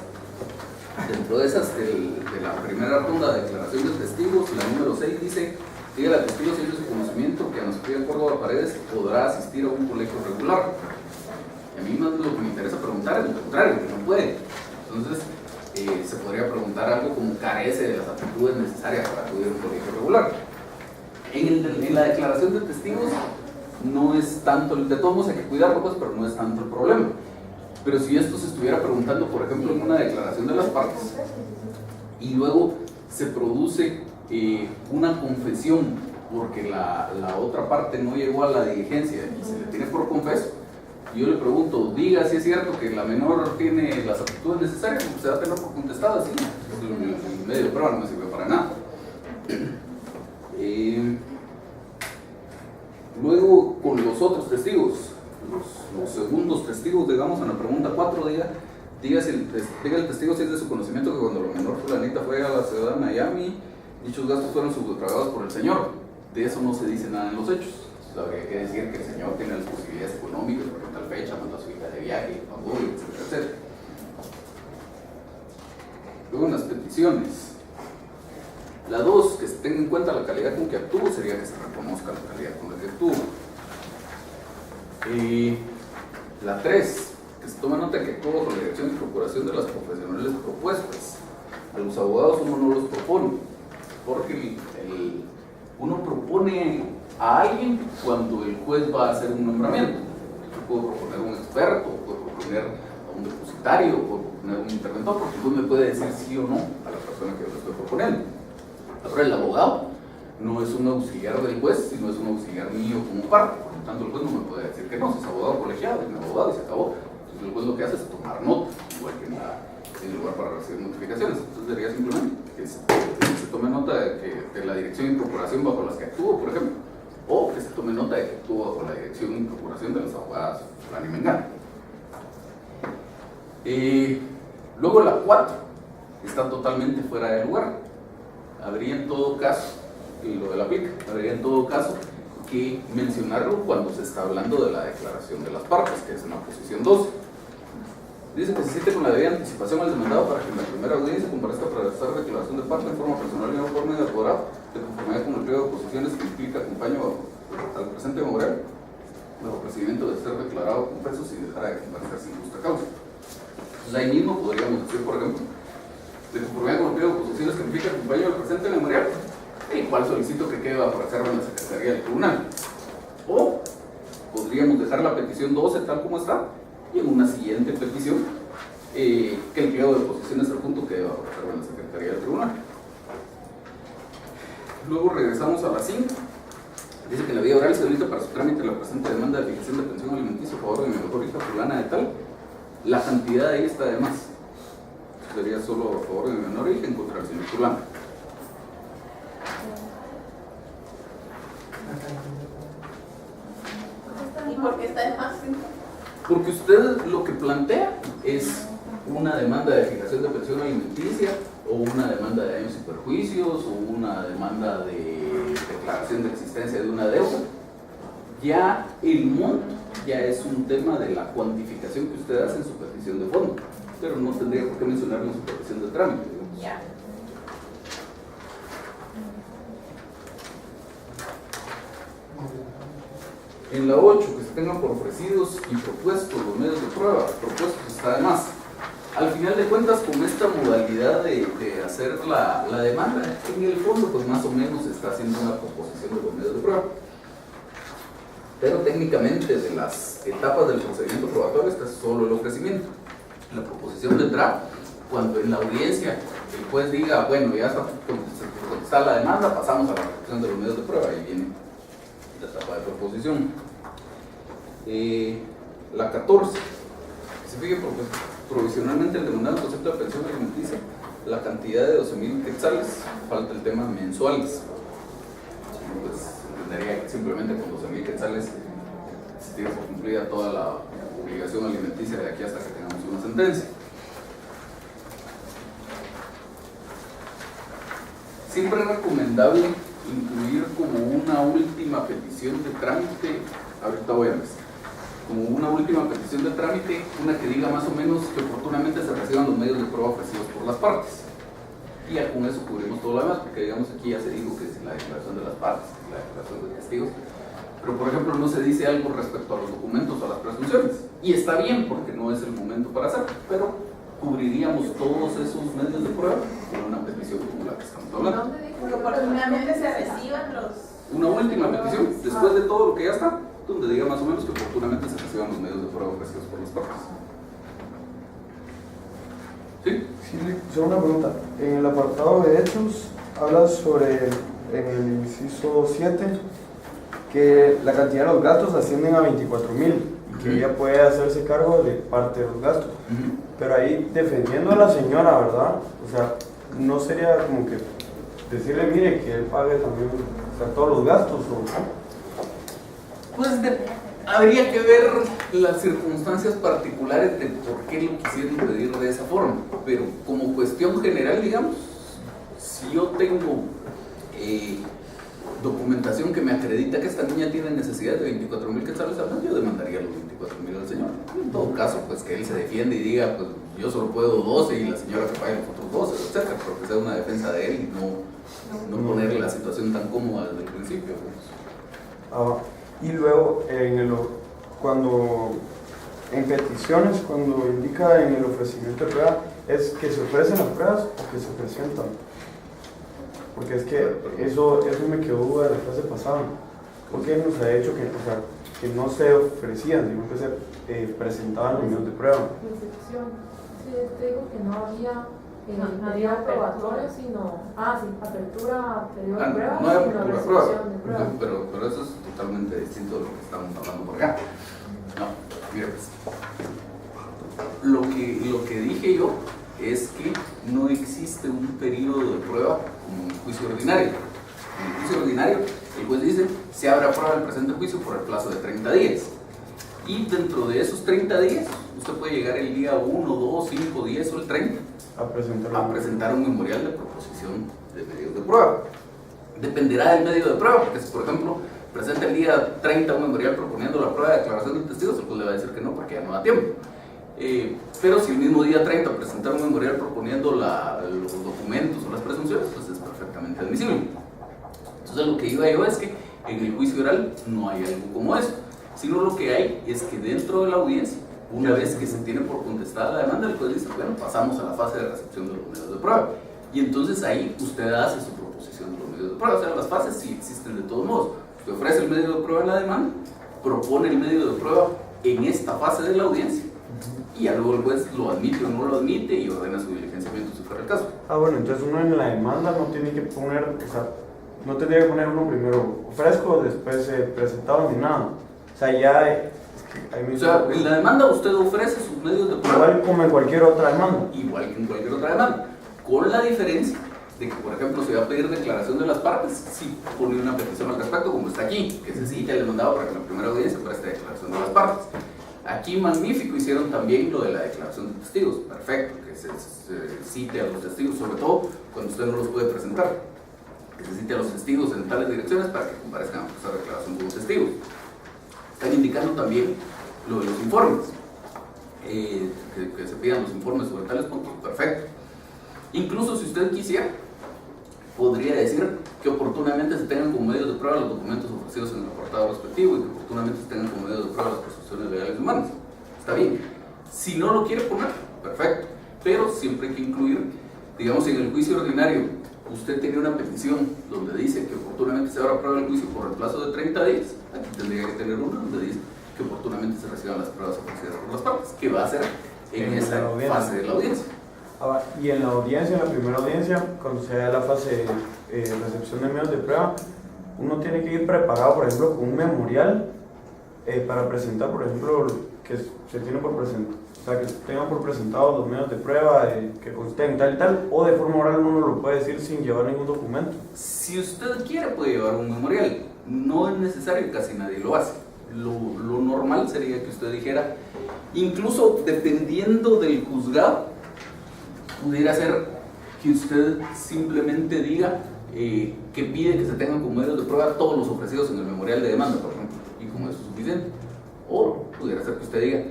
Dentro de esas, de la primera ronda de declaración de testigos, la número 6 dice: dígale al testigo si es de su conocimiento que a Ana Sofía Córdoba Paredes podrá asistir a un colegio regular. Y a mí más lo que me interesa preguntar es lo contrario, que no puede. Entonces, se podría preguntar algo como: carece de las aptitudes necesarias para acudir a un colegio regular. En la declaración de testigos no es tanto, de todos modos hay que cuidarlo, pues, pero no es tanto el problema. Pero si esto se estuviera preguntando, por ejemplo, en una declaración de las partes, y luego se produce una confesión porque la otra parte no llegó a la diligencia y se le tiene por confeso, y yo le pregunto: diga si es cierto que la menor tiene las aptitudes necesarias, pues se va a tener por contestada, sí, el medio de prueba no me sirve para nada. Luego, con los otros testigos, los segundos testigos, digamos, en la pregunta 4, diga el testigo si es de su conocimiento que cuando la menor fulanita fue a la ciudad de Miami, dichos gastos fueron sufragados por el señor. De eso no se dice nada en los hechos. Habría que decir que el señor tiene las posibilidades económicas, porque en tal fecha mandó a su hija de viaje, pagó, etcétera. Luego, en las peticiones, la 2, que se tenga en cuenta la calidad con que actuó, sería que se reconozca la calidad con la que actuó. Y la 3, que se tome nota que actuó bajo la dirección y procuración de las profesionales propuestas. A los abogados uno no los propone, porque uno propone a alguien cuando el juez va a hacer un nombramiento. Yo puedo proponer a un experto, puedo proponer a un depositario, puedo proponer a un interventor, porque el juez me puede decir sí o no a la persona que yo le estoy proponiendo. Ahora, el abogado no es un auxiliar del juez, sino es un auxiliar mío como parte. Por lo tanto, el juez no me puede decir que no, si es abogado colegiado, es mi abogado y se acabó. Entonces, el juez lo que hace es tomar nota, igual que en el lugar para recibir notificaciones. Entonces, sería simplemente que se tome nota de la dirección y procuración bajo las que actúo, por ejemplo, o que se tome nota de que actúo bajo la dirección y procuración de las abogadas Fulano y Mengano. Luego, la 4 está totalmente fuera de lugar. Habría en todo caso, y lo de la PIC, habría en todo caso que mencionarlo cuando se está hablando de la declaración de las partes, que es en la posición 12. Dice que se cite con la debida anticipación al demandado para que en la primera audiencia comparezca para realizar declaración de parte en forma personal y no en forma de abogado, de conformidad con el pliego de oposiciones que implica acompaño al presente memorial, bajo procedimiento de ser declarado confeso sin dejar de comparecer sin justa causa. Entonces, ahí mismo podríamos decir, por ejemplo, de conformidad con el pliego de oposiciones que implica acompaño al presente memorial, el cual solicito que quede bajo reserva en la Secretaría del Tribunal. O podríamos dejar la petición 12 tal como está y en una siguiente petición que el pliego de posiciones adjunto quede bajo cargo de la Secretaría del Tribunal. Luego regresamos a la 5. Dice que en la vía oral se habilita para su trámite la presente demanda de fijación de pensión alimenticia a favor de mi mejor hija fulana de tal. La cantidad de ahí está de más. Sería solo a favor de mi menor hija en contra del señor fulano. ¿Y por qué está de más? Porque usted lo que plantea es una demanda de fijación de pensión alimenticia o una demanda de daños y perjuicios o una demanda de declaración de existencia de una deuda. Ya el monto ya es un tema de la cuantificación que usted hace en su petición de fondo, pero no tendría por qué mencionarlo en su petición de trámite, digamos. Ya. En la 8, que se tengan por ofrecidos y propuestos los medios de prueba, propuestos está de más. Al final de cuentas, con esta modalidad de hacer la demanda, en el fondo, pues más o menos se está haciendo una proposición de los medios de prueba. Pero técnicamente, de las etapas del procedimiento probatorio, está solo el ofrecimiento. La proposición vendrá cuando en la audiencia el juez diga, bueno, ya está contestada la demanda, pasamos a la proposición de los medios de prueba, y viene la etapa de proposición. La 14, se fije, pues, provisionalmente el demandado en concepto de pensión alimenticia, la cantidad de 12,000 quetzales, falta el tema mensuales. Pues entendería que simplemente con 12,000 quetzales se tiene por cumplida toda la obligación alimenticia de aquí hasta que tengamos una sentencia. Siempre es recomendable incluir como una última petición de trámite, ahorita voy a ver, como una última petición de trámite, una que diga más o menos que oportunamente se reciban los medios de prueba ofrecidos por las partes. Y ya con eso cubrimos todo lo demás, porque digamos aquí ya se dijo que es la declaración de las partes, la declaración de testigos, pero por ejemplo no se dice algo respecto a los documentos o a las presunciones. Y está bien, porque no es el momento para hacerlo, pero cubriríamos todos esos medios de prueba con una petición como la que estamos hablando. Porque oportunamente se reciban los... Una última petición, después de todo lo que ya está, donde diga más o menos que oportunamente se reciban los medios de prueba ofrecidos por las partes. ¿Sí? Sí, solo una pregunta. En el apartado de hechos habla sobre, en el inciso 7, que la cantidad de los gastos ascienden a 24,000 y que ella puede hacerse cargo de parte de los gastos. Pero ahí defendiendo a la señora, ¿verdad? O sea, no sería como que decirle, mire, que él pague también, o sea, todos los gastos, o... Pues habría que ver las circunstancias particulares de por qué lo quisieron pedir de esa forma, pero como cuestión general, digamos, si yo tengo documentación que me acredita que esta niña tiene necesidad de 24,000 quetzales al mes, yo demandaría los 24,000 al señor. En todo caso, pues que él se defiende y diga, pues yo solo puedo 12 y la señora que pague los otros 12, etcétera, pero que sea una defensa de él y no ponerle la situación tan cómoda desde el principio. Y luego, cuando en peticiones, cuando indica en el ofrecimiento de prueba, ¿es que se ofrecen las pruebas o que se presentan? Porque es que eso me quedó duda de la clase pasada. Porque nos ha dicho que, o sea, que no se ofrecían, sino que se presentaban los medios de prueba. Sí, te digo que no había periodo probatorio, sino, apertura, periodo de prueba, No hay sino apertura de resolución de prueba, prueba. pero eso es totalmente distinto de lo que estamos hablando por acá. No, mira, pues, lo que dije yo es que no existe un periodo de prueba como en el juicio ordinario. En el juicio ordinario, el juez dice, se abre a prueba el presente juicio por el plazo de 30 días. Y dentro de esos 30 días, usted puede llegar el día 1, 2, 5, 10 o el 30 a presentar un memorial de proposición de medios de prueba. Dependerá del medio de prueba, porque si por ejemplo presenta el día 30 un memorial proponiendo la prueba de declaración de testigos, el juez le va a decir que no, porque ya no da tiempo. Pero si el mismo día 30 presentar un memorial proponiendo los documentos o las presunciones, pues es perfectamente admisible. Entonces lo que iba yo es que en el juicio oral no hay algo como eso, sino lo que hay es que dentro de la audiencia, una vez que se tiene por contestada la demanda, el juez dice, bueno, pasamos a la fase de recepción de los medios de prueba. Y entonces ahí usted hace su proposición de los medios de prueba. O sea, las fases sí existen de todos modos. Usted ofrece el medio de prueba en la demanda, propone el medio de prueba en esta fase de la audiencia y ya luego el juez lo admite o no lo admite y ordena su diligenciamiento si fuera el caso. Bueno, entonces uno en la demanda no tiene que poner, o sea, no tendría que poner uno primero ofrezco, después presentado ni nada. O sea, ya o sea, en la demanda usted ofrece sus medios de prueba. Igual como en cualquier otra demanda. Igual que en cualquier otra demanda. Con la diferencia de que, por ejemplo, se va a pedir declaración de las partes, si pone una petición al respecto, como está aquí, que se cite al demandado para que en la primera audiencia preste declaración de las partes. Aquí, magnífico, hicieron también lo de la declaración de testigos. Perfecto, que se cite a los testigos, sobre todo cuando usted no los puede presentar. Que se cite a los testigos en tales direcciones para que comparezcan a prestar declaración como testigos. Están indicando también lo de los informes, que se pidan los informes sobre tales puntos. Perfecto. Incluso si usted quisiera, podría decir que oportunamente se tengan como medios de prueba los documentos ofrecidos en el apartado respectivo y que oportunamente se tengan como medios de prueba las presunciones legales humanas. Está bien. Si no lo quiere poner, perfecto. Pero siempre hay que incluir, digamos, en el juicio ordinario, usted tiene una petición donde dice que oportunamente se abra prueba el juicio por el plazo de 30 días. Aquí tendría que tener uno donde dice que oportunamente se reciban las pruebas ofrecidas por las partes, que va a ser en esa fase de la audiencia. Y en la audiencia, en la primera audiencia, cuando se da la fase de recepción de medios de prueba, uno tiene que ir preparado, por ejemplo, con un memorial para presentar, por ejemplo, que se tiene por presentar, o sea, que tengan por presentados los medios de prueba, que consten tal y tal, o de forma oral uno lo puede decir sin llevar ningún documento. Si usted quiere, puede llevar un memorial. No es necesario, casi nadie lo hace. Lo normal sería que usted dijera, incluso dependiendo del juzgado, pudiera ser que usted simplemente diga que pide que se tengan como medios de prueba todos los ofrecidos en el memorial de demanda, por ejemplo, y como eso es suficiente. O pudiera ser que usted diga,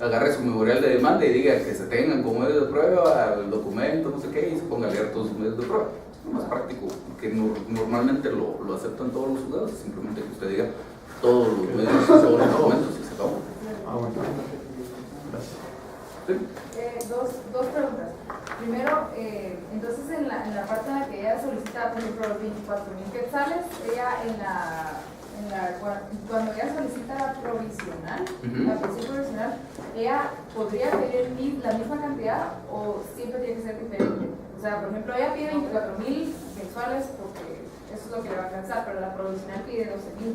agarre su memorial de demanda y diga que se tengan como medios de prueba el documento, no sé qué, y se ponga a leer todos sus medios de prueba. Lo más práctico, que normalmente lo aceptan todos los juzgados, simplemente que usted diga todos los medios sobre los documentos y se acabó. Bueno. Gracias. ¿Sí? Dos preguntas. Primero, entonces en la parte en la que ella solicita, por ejemplo, los 24.000 quetzales, ella cuando ella solicita la provisional, la pensión provisional, ella podría pedir la misma cantidad o siempre tiene que ser diferente. O sea, por ejemplo, ella pide 24.000 mensuales porque eso es lo que le va a alcanzar, pero la provisional pide 12.000.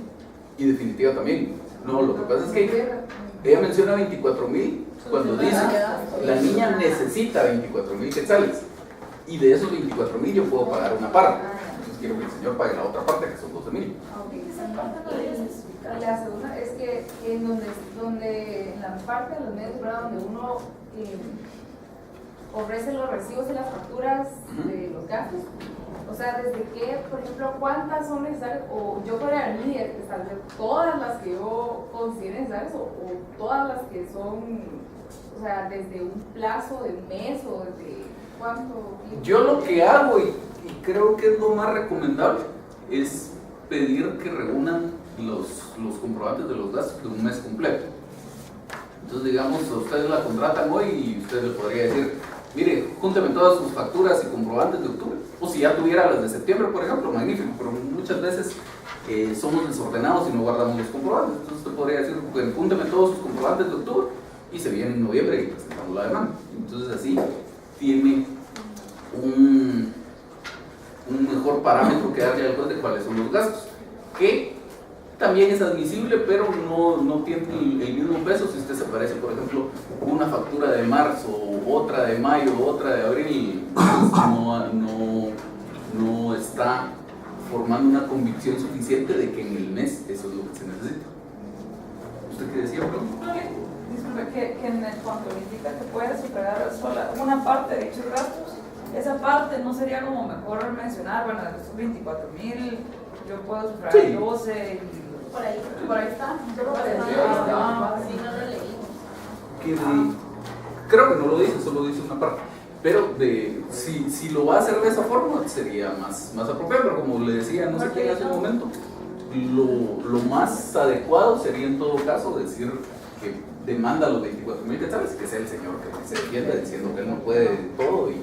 Y definitiva también. No, lo que pasa es que ella menciona 24.000 cuando dice la niña necesita 24.000 quetzales y de esos 24.000 yo puedo pagar una parte. Entonces quiero que el señor pague la otra parte, que son 12.000. La segunda es que donde en la parte de los medios de prueba donde uno ofrece los recibos y las facturas de los gastos, o sea, desde qué, por ejemplo, cuántas son necesarias, o yo podría venir y establecer todas las que yo considere necesarias o todas las que son, o sea, desde un plazo de un mes o desde cuánto tiempo. Yo lo que hago y creo que es lo más recomendable es pedir que reúnan los comprobantes de los gastos de un mes completo. Entonces, digamos, ustedes la contratan hoy y usted le podría decir, mire, júnteme todas sus facturas y comprobantes de octubre. O si ya tuviera las de septiembre, por ejemplo, magnífico, pero muchas veces somos desordenados y no guardamos los comprobantes. Entonces usted podría decir, pues, júnteme todos sus comprobantes de octubre y se viene en noviembre y presentamos la demanda. Entonces así tiene un mejor parámetro que darle al juez de cuáles son los gastos, que también es admisible, pero no tiene el mismo peso si usted se parece, por ejemplo, una factura de marzo, otra de mayo, otra de abril, no está formando una convicción suficiente de que en el mes eso es lo que se necesita. ¿Usted qué decía, perdón? Disculpe, que en cuanto le indica que puede sufragar sola una parte de dichos gastos, esa parte no sería como mejor mencionar, bueno, de estos 24.000, yo puedo sufragar 12 y... Por ahí está. Yo lo decía. Sí, no lo leímos. Creo que no lo dice, solo dice una parte. Pero si lo va a hacer de esa forma, sería más apropiado. Pero como le decía, no sé quién hace un momento, lo más adecuado sería en todo caso decir que demanda los 24.000 quetzales, que sea el señor que se defienda diciendo que él no puede de todo y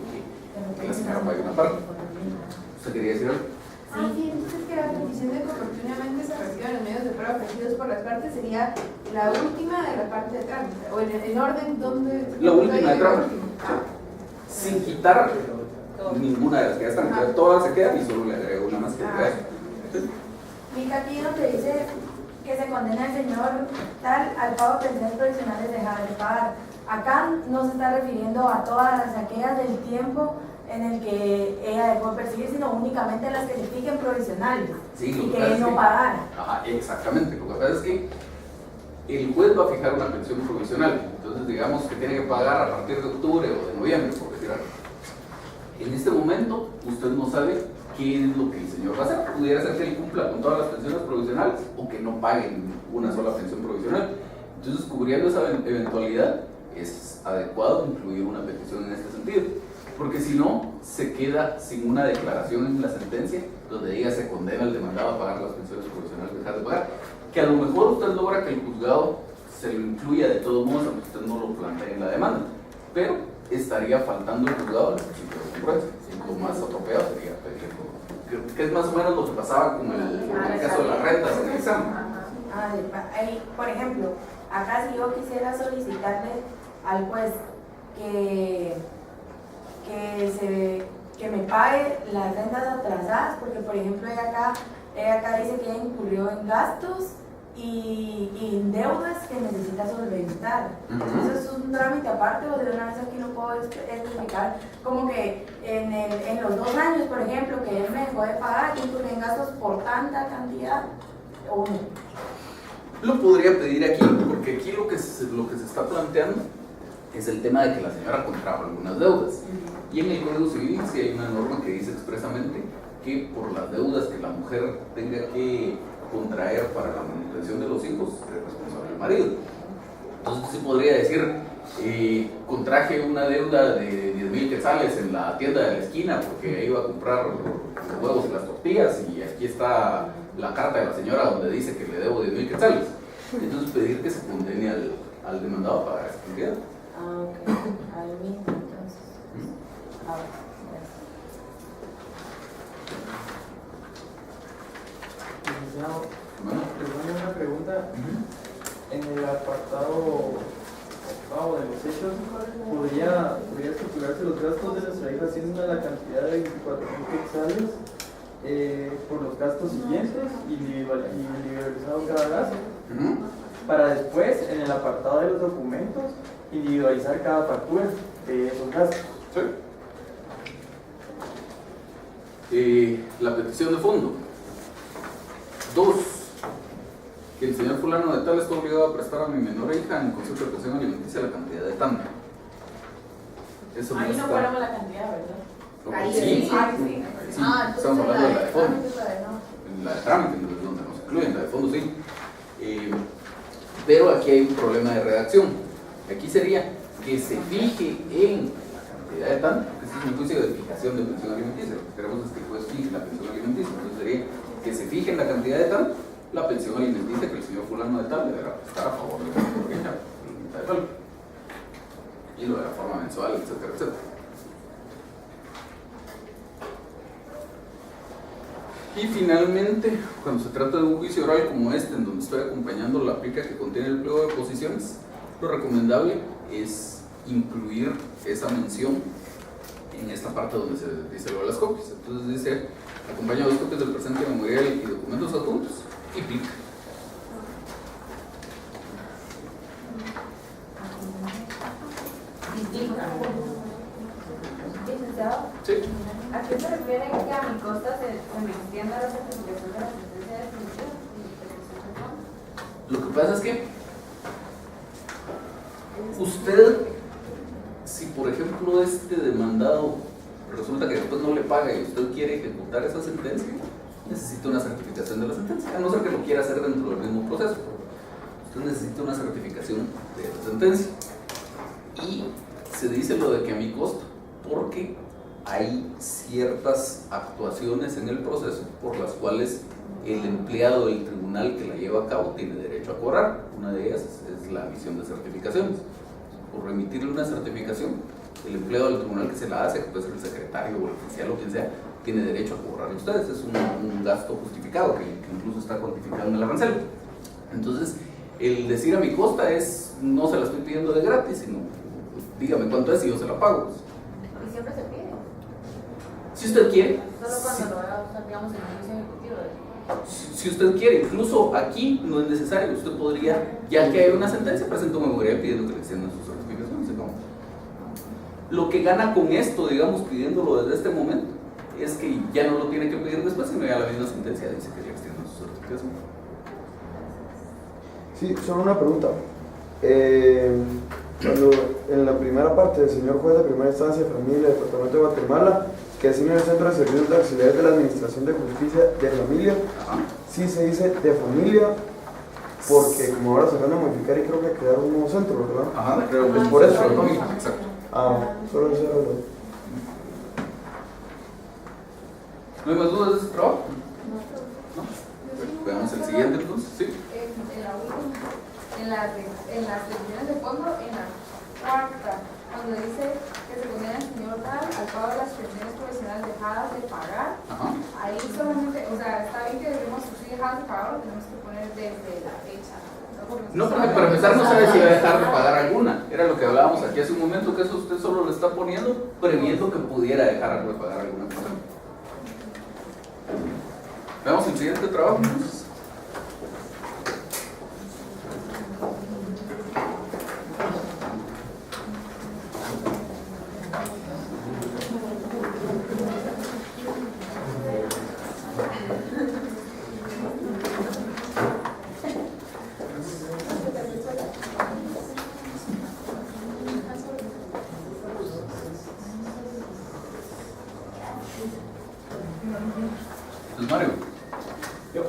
que la señora pague una parte. ¿Usted quería decir algo? Sí, entonces que la petición de que oportunamente se reciban los medios de prueba afectados por las partes sería la última de la parte de trámite, o en orden donde... La última de trámite, sin quitar ninguna de las que ya están, todas se quedan y solo le agrego una más que trae. Mica, aquí donde dice que se condena al señor tal al pago de pensiones provisionales dejar de pagar. Acá no se está refiriendo a todas aquellas del tiempo en el que ella dejó de percibir, sino únicamente a las que se fijen provisionales, Sí, y que no pagara. Ajá, exactamente. Lo que pasa es que el juez va a fijar una pensión provisional. Entonces, digamos que tiene que pagar a partir de octubre o de noviembre, por decir algo. En este momento, usted no sabe qué es lo que el señor va a hacer. Pudiera ser que él cumpla con todas las pensiones provisionales o que no paguen una sola pensión provisional. Entonces, cubriendo esa eventualidad, es adecuado incluir una petición en este sentido. Porque si no, se queda sin una declaración en la sentencia donde diga se condena al demandado a pagar las pensiones provisionales, dejar de pagar. Que a lo mejor usted logra que el juzgado se lo incluya de todos modos, aunque usted no lo plantee en la demanda. Pero estaría faltando el juzgado al principio de congruencia. Lo más apropiado sería pedirlo. Que es más o menos lo que pasaba con el caso de las rentas en el examen. Por ejemplo, acá si yo quisiera solicitarle al juez que me pague las rentas atrasadas, porque por ejemplo ella acá dice que ella incurrió en gastos y en deudas que necesita solventar. Eso es un trámite aparte, o de una vez aquí lo puedo explicar, como que en los 2 años, por ejemplo, que él me dejó de pagar, que incurrió en gastos por tanta cantidad, o no. Lo podría pedir aquí, porque aquí lo que se está planteando es el tema de que la señora contrajo algunas deudas. Y en el Código Civil sí hay una norma que dice expresamente que por las deudas que la mujer tenga que contraer para la manutención de los hijos es responsable el marido. Entonces se podría decir, contraje una deuda de 10,000 quetzales en la tienda de la esquina porque iba a comprar los huevos y las tortillas, y aquí está la carta de la señora donde dice que le debo 10,000 quetzales. Entonces pedir que se condene al demandado a pagar esa cantidad. Ah, ok. Al mismo, entonces. Ahora, Licenciado, Bueno. perdóneme una pregunta. En el apartado octavo de los hechos, ¿podría estructurarse los gastos de nuestra hija siendo la cantidad de 24,000 quetzales por los gastos siguientes, individualizado cada gasto? Para después, en el apartado de los documentos, individualizar cada factura de esos gastos. Sí. La petición de fondo. 2. Que el señor fulano de tal está obligado a prestar a mi menor hija en concepto de pensión alimenticia la cantidad de tanto. Eso Ahí no está. ponemos la cantidad, ¿verdad? Ahí Sí. sí. Sí. Estamos hablando de la de fondo. entonces la de no. En la de trámite, donde nos incluyen, la de fondo sí. Pero aquí hay un problema de redacción. Aquí sería que se fije en la cantidad de tanto, que es un juicio de fijación de pensión alimenticia. Lo que queremos es que el juez fije la pensión alimenticia. Entonces sería que se fije en la cantidad de tanto la pensión alimenticia que el señor fulano de tal deberá prestar a favor de la hija, y lo de la forma mensual, etcétera, etcétera. Y finalmente, cuando se trata de un juicio oral como este, en donde estoy acompañando la plica que contiene el pliego de posiciones, lo recomendable es incluir esa mención en esta parte donde se dice lo de las copias. Entonces dice, acompañado de copias del presente memorial y documentos adjuntos, y plica. Licenciado, Sí. ¿a qué se refiere que a mi costa se me extienda la certificación de la sentencia de definición? Lo que pasa es que usted, si por ejemplo este demandado resulta que después no le paga y usted quiere ejecutar esa sentencia, necesita una certificación de la sentencia, a no ser que lo quiera hacer dentro del mismo proceso. Usted necesita una certificación de esa sentencia. Y se dice lo de que a mi costa, porque hay ciertas actuaciones en el proceso por las cuales el empleado del tribunal que la lleva a cabo tiene derecho a cobrar. Una de ellas es la emisión de certificaciones. Por remitirle una certificación, el empleado del tribunal que se la hace, que puede ser el secretario o el oficial o quien sea, tiene derecho a cobrarle a ustedes. Es un gasto justificado que incluso está cuantificado en el arancel. Entonces, el decir a mi costa es, no se la estoy pidiendo de gratis, sino dígame cuánto es y yo se la pago. Y siempre se pide. Si usted quiere. Solo cuando lo va a usar, digamos, en el juicio ejecutivo. Si usted quiere, incluso aquí no es necesario, usted podría, ya que hay una sentencia, presentar un memorial pidiendo que le extiendan sus certificaciones. Lo que gana con esto, digamos, pidiéndolo desde este momento, es que ya no lo tiene que pedir después, sino ya la misma sentencia dice que le extiendan sus certificaciones. Sí, solo una pregunta. Cuando en la primera parte del señor juez de primera instancia de familia del Departamento de Guatemala, que asigna el Centro de Servicios de Auxiliares de la Administración de Justicia de Familia, sí se dice de familia, porque como ahora se van a modificar y creo que crear un nuevo centro, ¿verdad? Ajá, creo que es por eso, ¿no? ¿no? Exacto. Solo eso era lo. ¿No hay más dudas de ese trabajo? ¿No? Veamos el siguiente entonces, ¿sí? En las decisiones de fondo, en la cuarta, cuando dice que se condena al señor tal al pago de las pensiones profesionales dejadas de pagar, ahí solamente, o sea, está bien que debemos si dejadas de pagar, lo tenemos que poner desde la fecha. No, porque para empezar no sabe si va a dejar de pagar alguna. Era lo que hablábamos aquí hace un momento, que eso usted solo le está poniendo, previendo que pudiera dejar de pagar alguna cosa. Veamos el siguiente trabajo entonces. Entonces, Mario. Yo.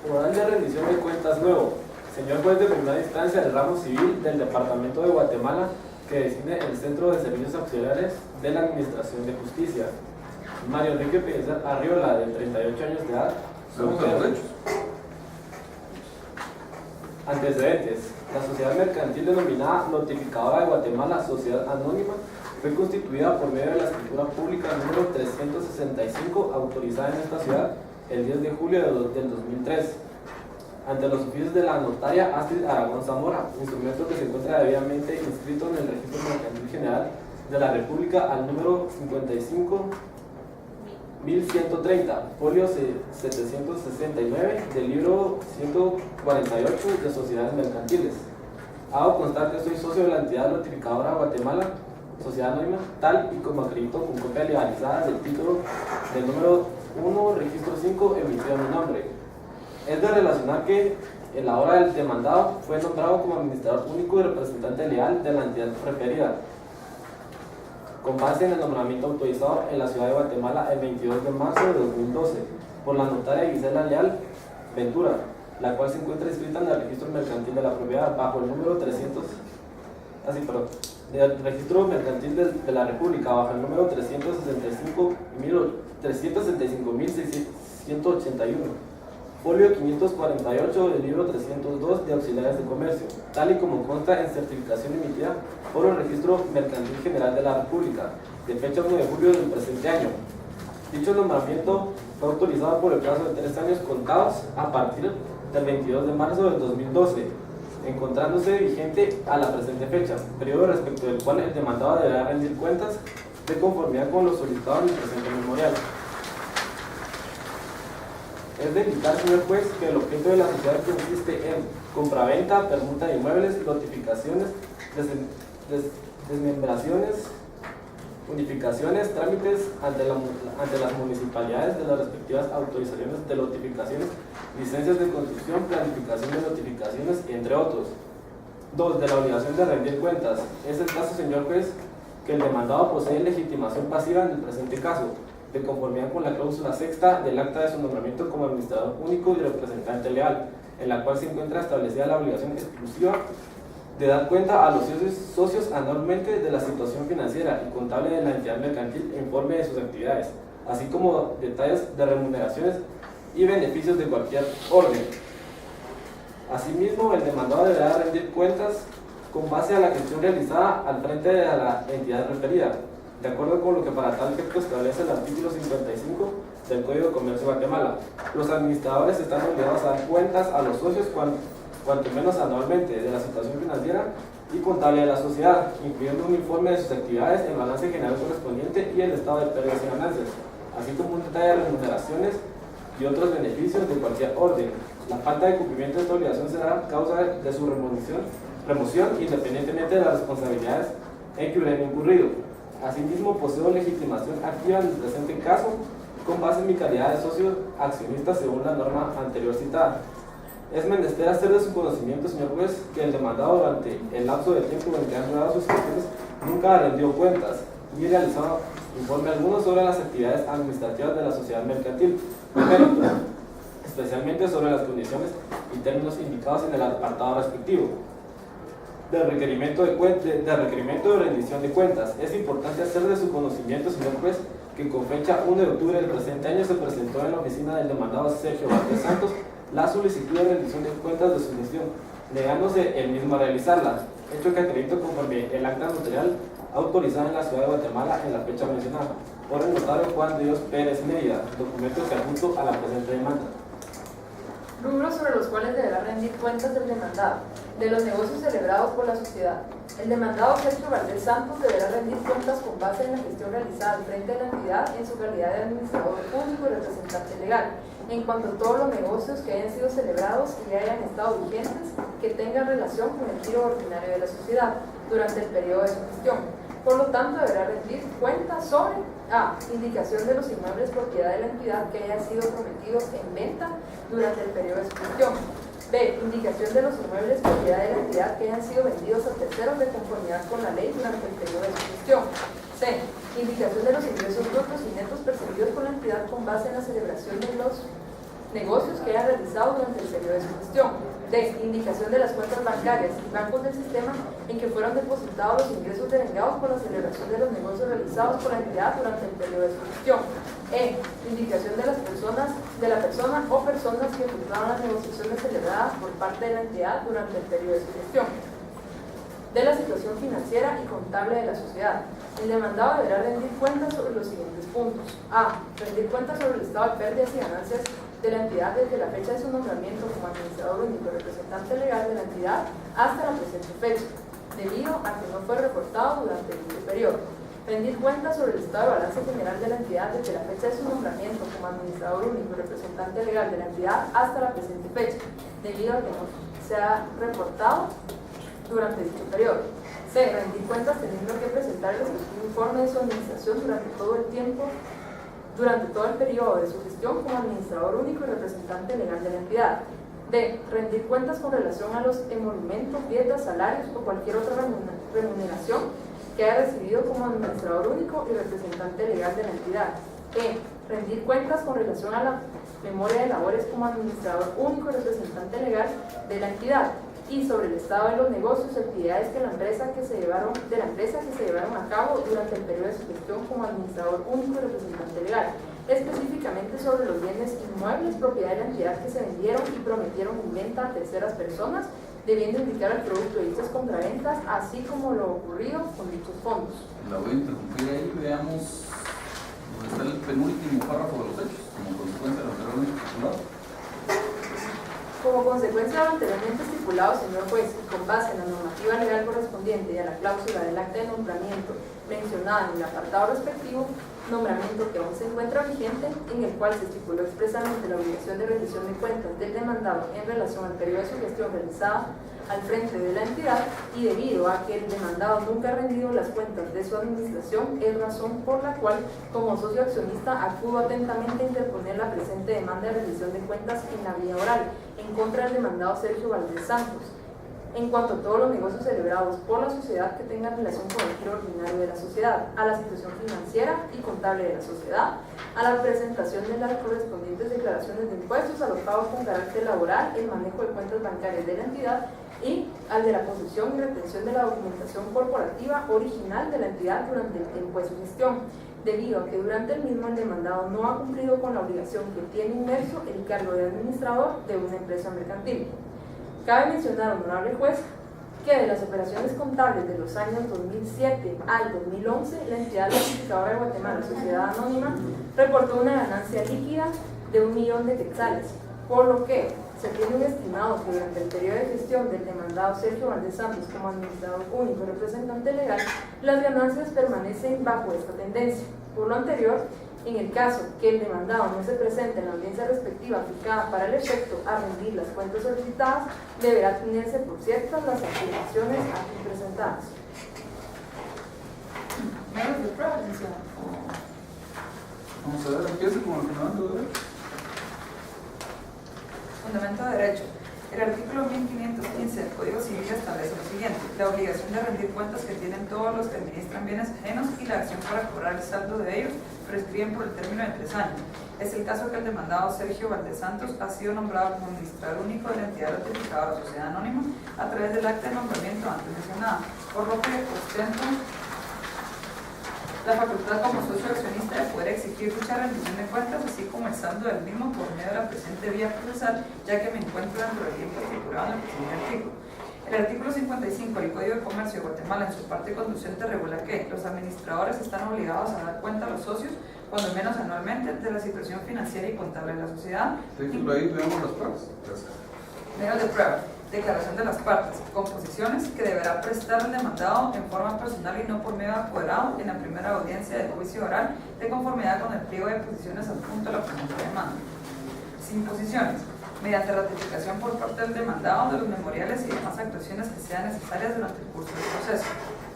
Oral de rendición de cuentas nuevo. Señor juez de primera instancia del ramo civil del Departamento de Guatemala, que designe el Centro de Servicios Auxiliares de la Administración de Justicia. Mario Enrique Pellicer Arriola, de 38 años de edad. Vamos a los hechos. Antecedentes. La sociedad mercantil denominada Notificadora de Guatemala, Sociedad Anónima, fue constituida por medio de la escritura pública número 365, autorizada en esta ciudad el 10 de julio del 2003, ante los oficios de la notaria Astrid Aragón Zamora, instrumento que se encuentra debidamente inscrito en el Registro Mercantil General de la República al número 55.130, folio 769 del libro 148 de Sociedades Mercantiles. Hago constar que soy socio de la entidad notificadora Guatemala, Sociedad Anónima, tal y como acredito con copia legalizada del título del número 1, registro 5, emitido en mi nombre. Es de relacionar que en la hora del demandado fue nombrado como administrador único y representante legal de la entidad referida, con base en el nombramiento autorizado en la ciudad de Guatemala el 22 de marzo de 2012 por la notaria Gisela Leal Ventura, la cual se encuentra inscrita en el registro mercantil de la propiedad bajo el número 300, del registro mercantil de la República bajo el número 365.681, folio 548 del libro 302 de Auxiliares de Comercio, tal y como consta en certificación emitida por el Registro Mercantil General de la República, de fecha 1 de julio del presente año. Dicho nombramiento fue autorizado por el plazo de 3 años contados a partir del 22 de marzo del 2012, encontrándose vigente a la presente fecha, periodo respecto del cual el demandado deberá rendir cuentas de conformidad con lo solicitado en el presente memorial. Es de indicar, señor juez, que el objeto de la sociedad consiste en compraventa, permuta de inmuebles, notificaciones, desmembraciones, unificaciones, trámites ante las municipalidades de las respectivas autorizaciones de notificaciones, licencias de construcción, planificación de notificaciones, entre otros. 2. De la obligación de rendir cuentas. Es el caso, señor juez, que el demandado posee legitimación pasiva en el presente caso, de conformidad con la cláusula sexta del acta de su nombramiento como administrador único y representante legal, en la cual se encuentra establecida la obligación exclusiva de dar cuenta a los socios anualmente de la situación financiera y contable de la entidad mercantil e informe de sus actividades, así como detalles de remuneraciones y beneficios de cualquier orden. Asimismo, el demandado deberá rendir cuentas con base a la gestión realizada al frente de la entidad referida, de acuerdo con lo que para tal efecto establece el artículo 55 del Código de Comercio de Guatemala. Los administradores están obligados a dar cuentas a los socios cuanto menos anualmente de la situación financiera y contable de la sociedad, incluyendo un informe de sus actividades, el balance general correspondiente y el estado de pérdidas y ganancias, así como un detalle de remuneraciones y otros beneficios de cualquier orden. La falta de cumplimiento de esta obligación será causa de su remoción independientemente de las responsabilidades en que hubieran incurrido. Asimismo, poseo legitimación activa en el presente caso con base en mi calidad de socio accionista según la norma anterior citada. Es menester hacer de su conocimiento, señor juez, que el demandado durante el lapso de tiempo en que han dado sus gestiones nunca ha rendido cuentas ni realizado informe alguno sobre las actividades administrativas de la sociedad mercantil, especialmente sobre las condiciones y términos indicados en el apartado respectivo del requerimiento de rendición de cuentas. Es importante hacer de su conocimiento, señor juez, que con fecha 1 de octubre del presente año se presentó en la oficina del demandado Sergio Valdez Santos la solicitud de rendición de cuentas de su gestión, negándose él mismo a realizarla, hecho que acredito conforme el acta notarial autorizada en la ciudad de Guatemala en la fecha mencionada, por el notario Juan de Dios Pérez Mérida, documento que adjunto a la presente demanda. Rubros sobre los cuales deberá rendir cuentas del demandado: de los negocios celebrados por la sociedad. El demandado Sergio Valdez Santos deberá rendir cuentas con base en la gestión realizada al frente de la entidad en su calidad de administrador público y representante legal, en cuanto a todos los negocios que hayan sido celebrados y hayan estado vigentes que tengan relación con el giro ordinario de la sociedad durante el periodo de su gestión. Por lo tanto, deberá rendir cuentas sobre a. Indicación de los inmuebles propiedad de la entidad que hayan sido prometidos en venta durante el periodo de su gestión. B. Indicación de los inmuebles propiedad de la entidad que hayan sido vendidos a terceros de conformidad con la ley durante el periodo de su gestión. C. Indicación de los ingresos brutos y netos percibidos por la entidad con base en la celebración de los negocios que hayan realizado durante el periodo de su gestión. D. Indicación de las cuentas bancarias y bancos del sistema en que fueron depositados los ingresos devengados por la celebración de los negocios realizados por la entidad durante el periodo de su gestión. E. Indicación de la persona o personas que efectuaron las negociaciones celebradas por parte de la entidad durante el periodo de su gestión. De la situación financiera y contable de la sociedad. El demandado deberá rendir cuentas sobre los siguientes puntos. A. Rendir cuentas sobre el estado de pérdidas y ganancias de la entidad desde la fecha de su nombramiento como administrador único y representante legal de la entidad hasta la presente fecha, debido a que no fue reportado durante dicho periodo. Rendir cuentas sobre el estado de balance general de la entidad desde la fecha de su nombramiento como administrador único y representante legal de la entidad hasta la presente fecha, debido a que no se ha reportado durante dicho periodo. C. Rendir cuentas teniendo que presentar el respectivo informe de su administración durante todo el periodo de su gestión como administrador único y representante legal de la entidad. D. Rendir cuentas con relación a los emolumentos, dietas, salarios o cualquier otra remuneración que haya recibido como administrador único y representante legal de la entidad. E. Rendir cuentas con relación a la memoria de labores como administrador único y representante legal de la entidad y sobre el estado de los negocios y actividades que se llevaron a cabo durante el periodo de su gestión como administrador único y representante legal, específicamente sobre los bienes inmuebles propiedad de la entidad que se vendieron y prometieron en venta a terceras personas, debiendo indicar el producto de dichas compraventas, así como lo ocurrido con dichos fondos. La voy a interrumpir ahí, veamos donde está el penúltimo párrafo de los hechos, como consecuencia de lo anteriormente estipulado. Como consecuencia de lo anteriormente estipulado, señor juez, y con base en la normativa legal correspondiente y a la cláusula del acta de nombramiento mencionada en el apartado respectivo, nombramiento que aún se encuentra vigente, en el cual se estipuló expresamente la obligación de rendición de cuentas del demandado en relación al periodo de su gestión realizada al frente de la entidad, y debido a que el demandado nunca ha rendido las cuentas de su administración, es razón por la cual, como socio accionista, acudo atentamente a interponer la presente demanda de rendición de cuentas en la vía oral, en contra del demandado Sergio Valdez Santos, en cuanto a todos los negocios celebrados por la sociedad que tengan relación con el giro ordinario de la sociedad, a la situación financiera y contable de la sociedad, a la presentación de las correspondientes declaraciones de impuestos, a los pagos con carácter laboral, el manejo de cuentas bancarias de la entidad y al de la posesión y retención de la documentación corporativa original de la entidad durante el tiempo de su gestión, debido a que durante el mismo el demandado no ha cumplido con la obligación que tiene inmerso el cargo de administrador de una empresa mercantil. Cabe mencionar, honorable juez, que de las operaciones contables de los años 2007 al 2011, la entidad notificadora de Guatemala, Sociedad Anónima, reportó una ganancia líquida de 1 millón de quetzales, por lo que se tiene un estimado que durante el periodo de gestión del demandado Sergio Valdés Santos como administrador único y representante legal, las ganancias permanecen bajo esta tendencia. Por lo anterior, en el caso que el demandado no se presente en la audiencia respectiva fijada para el efecto a rendir las cuentas solicitadas, deberá tenerse por ciertas las afirmaciones aquí presentadas. Medios de prueba, licenciada. Vamos a ver, empieza con el fundamento de derecho. Fundamento de derecho. El artículo 1515 del Código Civil establece lo siguiente: la obligación de rendir cuentas que tienen todos los que administran bienes ajenos y la acción para cobrar el saldo de ellos prescriben por el término de 3 años. Es el caso que el demandado Sergio Valdés Santos ha sido nombrado como administrador único de la entidad notificadora de la Sociedad Anónima a través del acta de nombramiento antes mencionado, por lo que ostenta la facultad como socio accionista de poder exigir dicha rendición de cuentas, así como el saldo del mismo por medio de la presente vía procesal, ya que me encuentro dentro del tiempo estipulado en el presente artículo. El artículo 55 del Código de Comercio de Guatemala, en su parte conducente, regula que los administradores están obligados a dar cuenta a los socios, cuando menos anualmente, de la situación financiera y contable de la sociedad. Déjenlo ahí, veamos las pruebas. Medios de prueba. Declaración de las partes, composiciones que deberá prestar el demandado en forma personal y no por medio de apoderado en la primera audiencia del juicio oral, de conformidad con el pliego de posiciones adjunto a la presente demanda. Sin posiciones, mediante ratificación por parte del demandado de los memoriales y demás actuaciones que sean necesarias durante el curso del proceso.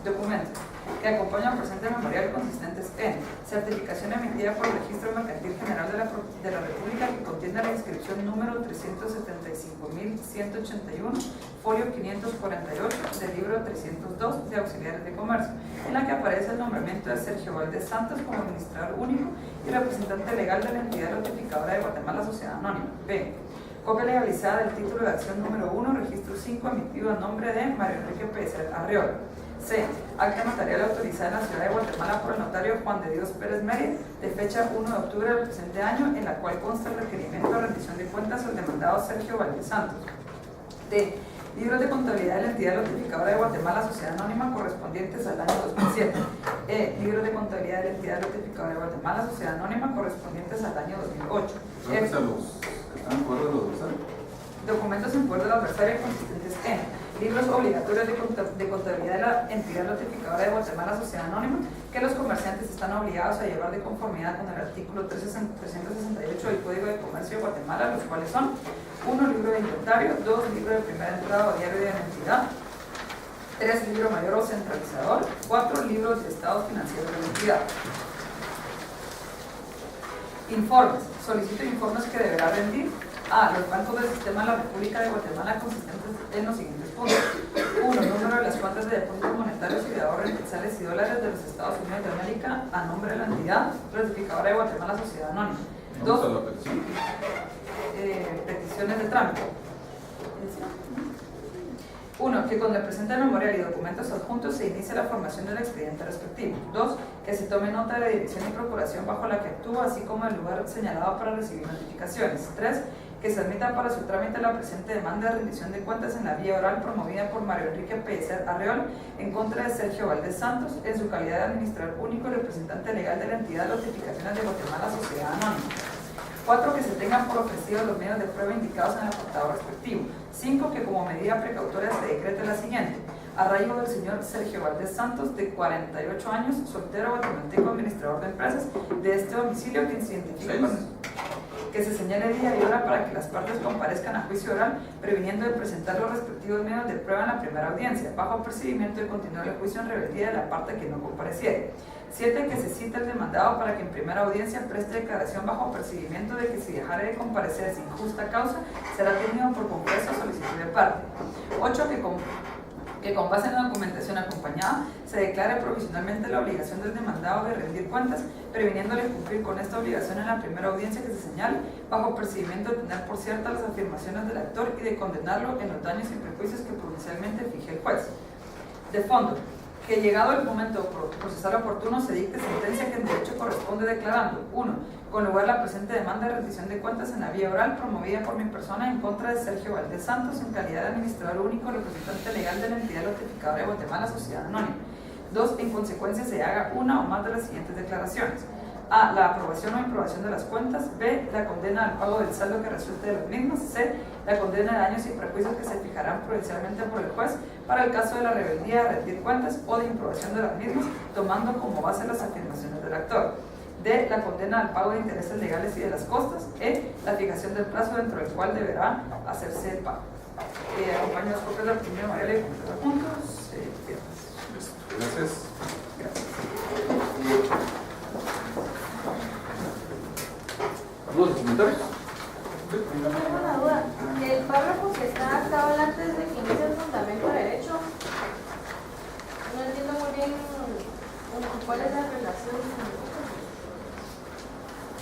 Documentos que acompañan al presente memorial consistentes en certificación emitida por el Registro Mercantil General de la República que contiene la inscripción número 375.181, folio 548 del libro 302 de Auxiliares de Comercio, en la que aparece el nombramiento de Sergio Valdés Santos como administrador único y representante legal de la entidad notificadora de Guatemala, Sociedad Anónima. B. Copia legalizada del título de acción número 1, registro 5, emitido a nombre de Mario Enrique Pérez Arreola. C. Acta notarial autorizada en la ciudad de Guatemala por el notario Juan de Dios Pérez Mérida, de fecha 1 de octubre del presente año, en la cual consta el requerimiento de rendición de cuentas al demandado Sergio Valdés Santos. D. Libros de contabilidad de la entidad notificadora de Guatemala, Sociedad Anónima, correspondientes al año 2007. E. Libros de contabilidad de la entidad notificadora de Guatemala, Sociedad Anónima, correspondientes al año 2008. ¿Están en poder de los adversarios? Documentos en poder del adversario consistentes en libros obligatorios de contabilidad de la entidad notificadora de Guatemala, Sociedad Anónima, que los comerciantes están obligados a llevar de conformidad con el artículo 368 del Código de Comercio de Guatemala, los cuales son: 1. Libro de inventario; 2. Libro de primera entrada o diario de la entidad; 3. Libro mayor o centralizador; 4. Libros de estado financiero de la entidad. Informes. Solicito informes que deberá rendir a los bancos del sistema de la República de Guatemala consistentes en los siguientes puntos: 1. Número de las cuentas de depósitos monetarios y de ahorro en quetzales y dólares de los Estados Unidos de América a nombre de la entidad ratificadora de Guatemala, Sociedad Anónima. 2. Peticiones de trámite. 1. Que con el presente memorial y documentos adjuntos se inicie la formación del expediente respectivo. 2. Que se tome nota de la dirección y procuración bajo la que actúa, así como el lugar señalado para recibir notificaciones. 3. Que se admita para su trámite la presente demanda de rendición de cuentas en la vía oral promovida por Mario Enrique Pérez Arreola en contra de Sergio Valdés Santos en su calidad de administrador único y representante legal de la entidad de notificaciones de Guatemala, Sociedad Anónima. 4. Que se tengan por ofrecidos los medios de prueba indicados en el apartado respectivo. 5. Que como medida precautoria se decrete la siguiente: arraigo del señor Sergio Valdés Santos, de 48 años, soltero, guatemalteco, administrador de empresas, de este domicilio, que se identifique con... que se señale día y hora para que las partes comparezcan a juicio oral, previniendo de presentar los respectivos medios de prueba en la primera audiencia, bajo procedimiento de continuar el juicio en rebeldía de la parte que no compareciere. 7. Que se cite el demandado para que en primera audiencia preste declaración bajo procedimiento de que si dejare de comparecer sin justa causa, será tenido por compuesto solicitud de parte. 8. Que con base en la documentación acompañada se declare provisionalmente la obligación del demandado de rendir cuentas, previniéndole cumplir con esta obligación en la primera audiencia que se señale, bajo procedimiento de tener por ciertas las afirmaciones del actor y de condenarlo en los daños y perjuicios que provincialmente fije el juez. De fondo, que llegado el momento procesal oportuno se dicte sentencia que en derecho corresponde declarando: 1. Con lugar la presente demanda de rendición de cuentas en la vía oral promovida por mi persona en contra de Sergio Valdés Santos en calidad de administrador único representante legal de la entidad notificadora de Guatemala Sociedad Anónima. 2. En consecuencia se haga una o más de las siguientes declaraciones: A. La aprobación o improbación de las cuentas. B. La condena al pago del saldo que resulte de las mismas. C. La condena de daños y perjuicios que se fijarán provincialmente por el juez para el caso de la rebeldía de rendir cuentas o de improbación de las mismas, tomando como base las afirmaciones del actor. D. La condena al pago de intereses legales y de las costas. E. La fijación del plazo dentro del cual deberá hacerse el pago. Acompaño las copias del primer memorial y de juntos. Gracias. ¿Algunos comentarios? Tengo una duda. El párrafo que está antes de que inicie el fundamento de derecho, no entiendo muy bien cuál es la relación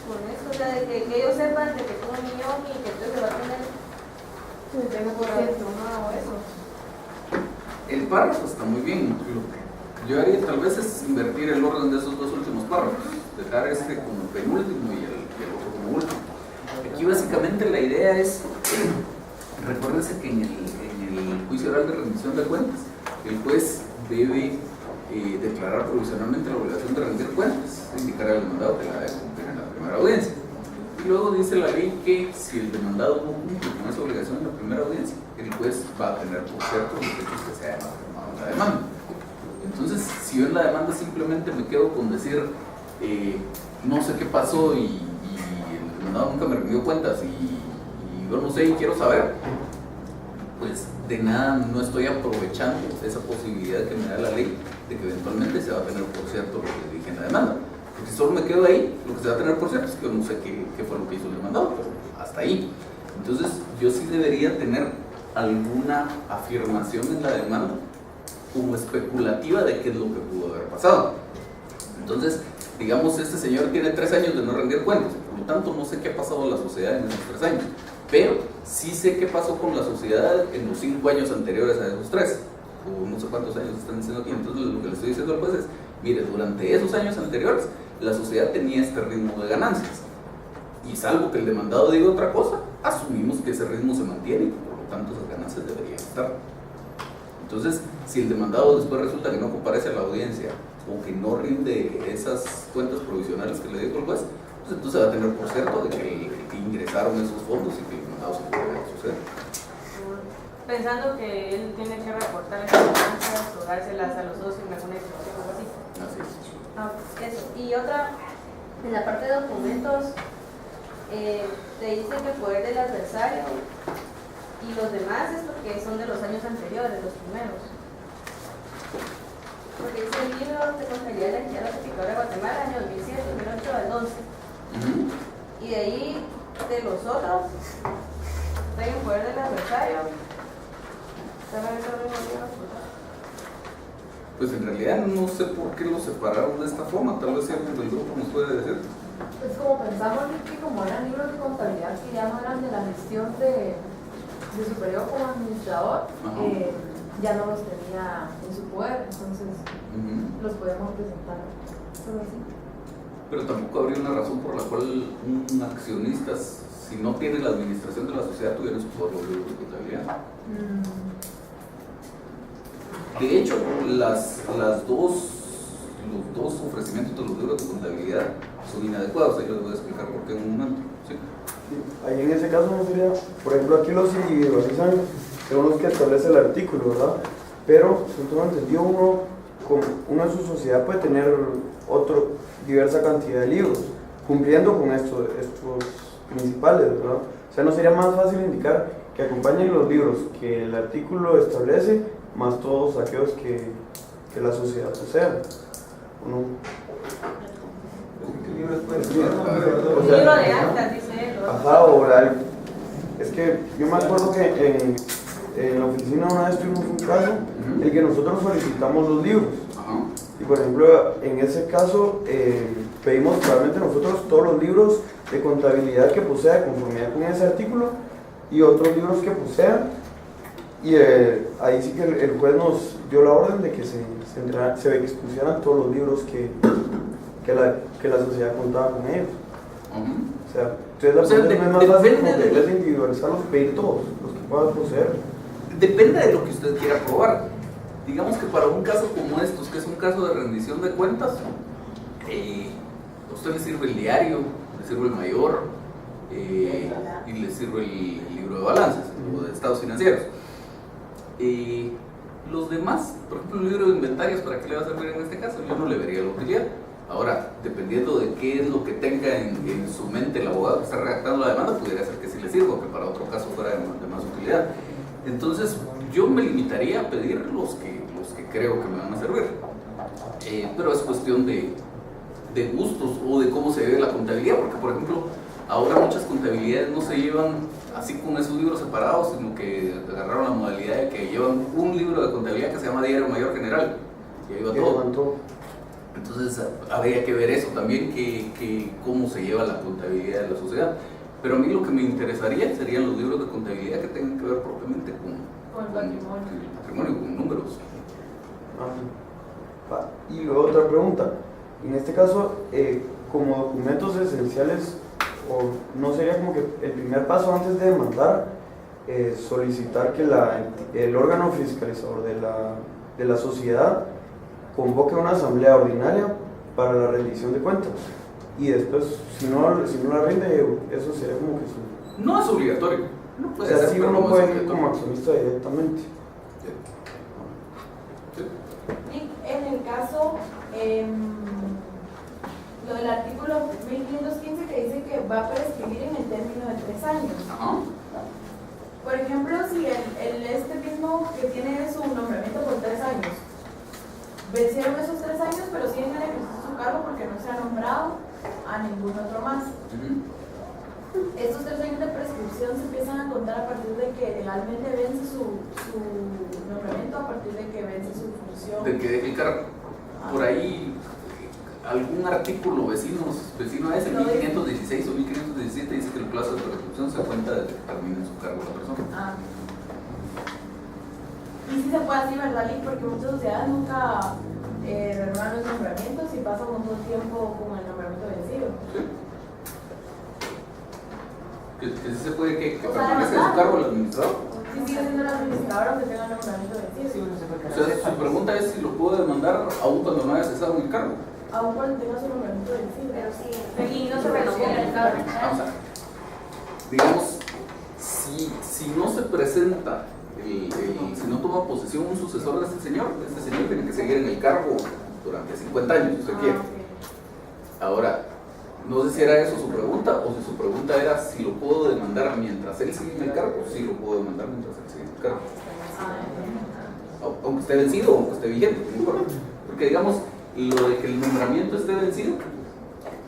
con esto, o sea, de que ellos sepan de que tengo un millón y que entonces se va a tener un tengo por o eso. El párrafo está muy bien. Lo que yo haría tal vez es invertir el orden de esos dos últimos párrafos, dejar este como penúltimo y el otro como último. Aquí básicamente la idea es, recuérdense que en el juicio oral de rendición de cuentas, el juez debe declarar provisionalmente la obligación de rendir cuentas, indicar al demandado que la debe cumplir en la primera audiencia. Y luego dice la ley que si el demandado no cumple con esa obligación en la primera audiencia, el juez va a tener por cierto los hechos que se hayan afirmado en la demanda. Entonces, si yo en la demanda simplemente me quedo con decir no sé qué pasó y el demandado nunca me rindió cuentas y yo no sé y quiero saber, pues de nada no estoy aprovechando esa posibilidad que me da la ley de que eventualmente se va a tener por cierto lo que dije en la demanda. Porque si solo me quedo ahí, lo que se va a tener por cierto es que yo no sé qué fue lo que hizo el demandado, pero hasta ahí. Entonces yo sí debería tener alguna afirmación en la demanda como especulativa de qué es lo que pudo haber pasado. Entonces, digamos, este señor tiene 3 años de no rendir cuentas, por lo tanto no sé qué ha pasado en la sociedad en esos 3 años, pero sí sé qué pasó con la sociedad en los 5 años anteriores a esos 3, o no sé cuántos años están diciendo aquí. Entonces lo que le estoy diciendo al juez es, mire, durante esos años anteriores la sociedad tenía este ritmo de ganancias, y salvo que el demandado diga otra cosa, asumimos que ese ritmo se mantiene y por lo tanto esas ganancias deberían estar. Entonces, si el demandado después resulta que no comparece a la audiencia o que no rinde esas cuentas provisionales que le dijo el juez, pues entonces va a tener por cierto de que ingresaron esos fondos y que el demandado se puede suceder. Pensando que él tiene que reportar esas ganancias o dárselas a los socios en alguna institución o algo así. Así es. Eso. Y otra, en la parte de documentos, te dice que el poder del adversario y los demás es porque son de los años anteriores, los primeros. Porque dice el libro de contabilidad de la entidad notificadora de Guatemala, año 2007, 2008 al 11. Y de ahí, de los otros, hay un poder del adversario. Pues en realidad no sé por qué lo separaron de esta forma, tal vez si alguien del grupo nos puede decir. Pues como pensamos que como eran libros de contabilidad que ya no eran de la gestión de su periodo como administrador, ya no los tenía en su poder, entonces los podemos presentar solo así. Pero tampoco habría una razón por la cual un accionista, si no tiene la administración de la sociedad, tuviera en su poder los libros de contabilidad. De hecho, los dos ofrecimientos de los libros de contabilidad son inadecuados. Ahí les voy a explicar por qué en un momento. ¿Sí? Ahí en ese caso no sería, por ejemplo, aquí los individualizan según los que establece el artículo, ¿verdad? Pero, si tengo entendido, uno en su sociedad puede tener diversa cantidad de libros, cumpliendo con estos principales, ¿verdad? O sea, no sería más fácil indicar que acompañen los libros que el artículo establece, más todos aquellos que la sociedad posea, ¿o no? ¿Qué libros pueden ser? Un libro de actas, dice él. Ajá, es que yo me acuerdo que en la oficina una vez tuvimos un caso en el que nosotros solicitamos los libros. Y por ejemplo, en ese caso pedimos probablemente nosotros todos los libros de contabilidad que posea de conformidad con ese artículo y otros libros que posea. Y ahí sí que el juez nos dio la orden de que se expusieran todos los libros que la sociedad contaba con ellos. O sea, entonces no es más fácil como que de individualizarlos, pedir todos los que puedan poseer. Depende de lo que usted quiera probar. Digamos que para un caso como estos, que es un caso de rendición de cuentas, a usted le sirve el diario, le sirve el mayor y le sirve el libro de balances o de estados financieros. Los demás, por ejemplo, el libro de inventarios, ¿para qué le va a servir en este caso? Yo no le vería la utilidad. Ahora, dependiendo de qué es lo que tenga en su mente el abogado que está redactando la demanda, pudiera ser que sí le sirva o que para otro caso fuera de más utilidad. Entonces, yo me limitaría a pedir los que creo que me van a servir. Pero es cuestión de gustos o de cómo se ve la contabilidad, porque, por ejemplo, ahora muchas contabilidades no se llevan así con esos libros separados, sino que agarraron la modalidad de que llevan un libro de contabilidad que se llama Diario Mayor General, y ahí va todo. Entonces habría que ver eso también, cómo se lleva la contabilidad de la sociedad. Pero a mí lo que me interesaría serían los libros de contabilidad que tengan que ver propiamente con el patrimonio, con números. Y luego otra pregunta, en este caso, como documentos esenciales, o no sería como que el primer paso antes de demandar, solicitar que el órgano fiscalizador de la sociedad convoque una asamblea ordinaria para la rendición de cuentas, y después, si no la rinde, eso sería como que su... No es obligatorio. No puede ser, si uno puede ir como accionista directamente. En el caso, lo del artículo 1515 que dice que va a prescribir en el término de 3 años. Por ejemplo, si este mismo que tiene su nombramiento por 3 años, vencieron esos 3 años, pero siguen en el ejercicio de su cargo porque no se ha nombrado a ningún otro más. Estos 3 años de prescripción se empiezan a contar a partir de que legalmente vence su nombramiento, a partir de que vence su función. De que deje el cargo. Por ahí, algún artículo vecino a ese, 1516 o 1517, dice que el plazo de prescripción se cuenta desde que termine su cargo la persona. Y sí se puede así, ¿verdad, Lee? Porque muchas sociedades nunca renuevan los nombramientos y pasan un buen tiempo con el nombramiento vencido. Sí. Que sí se puede que permanezca en su cargo el administrador. Sí, sigue siendo el administrador aunque tenga el nombramiento vencido. O sea, su pregunta es si lo puedo demandar aún cuando no haya cesado en el cargo. Aún cuando tenga su nombramiento vencido. Pero sí, y no se renovó el cargo. Vamos a ver. Digamos, si no se presenta, si no toma posesión un sucesor de este señor tiene que seguir en el cargo durante 50 años, si usted quiere. Ahora, no sé si era eso su pregunta, o si su pregunta era si lo puedo demandar mientras él sigue en el cargo, sí lo puedo demandar mientras él sigue en el cargo. Aunque esté vencido o aunque esté vigente, no importa. Porque digamos, lo de que el nombramiento esté vencido,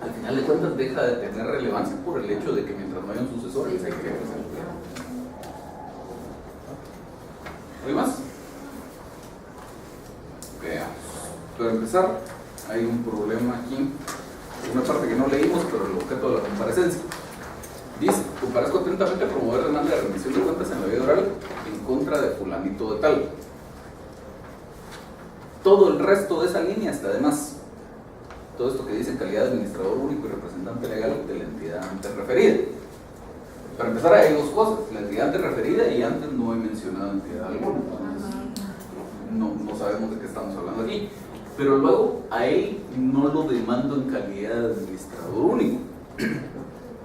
al final de cuentas deja de tener relevancia por el hecho de que mientras no haya un sucesor, él se quede en el cargo. ¿Hay más? Veamos. Para empezar, hay un problema aquí. Una parte que no leímos, pero el objeto de la comparecencia. Dice, comparezco atentamente a promover demanda de rendición de cuentas en la vida oral en contra de fulanito de tal. Todo el resto de esa línea está de más. Todo esto que dice calidad de administrador único y representante legal de la entidad antes referida. Para empezar, hay dos cosas, la entidad antes referida, y antes no he mencionado entidad alguna. No sabemos de qué estamos hablando aquí. Pero luego a él no lo demando en calidad de administrador único.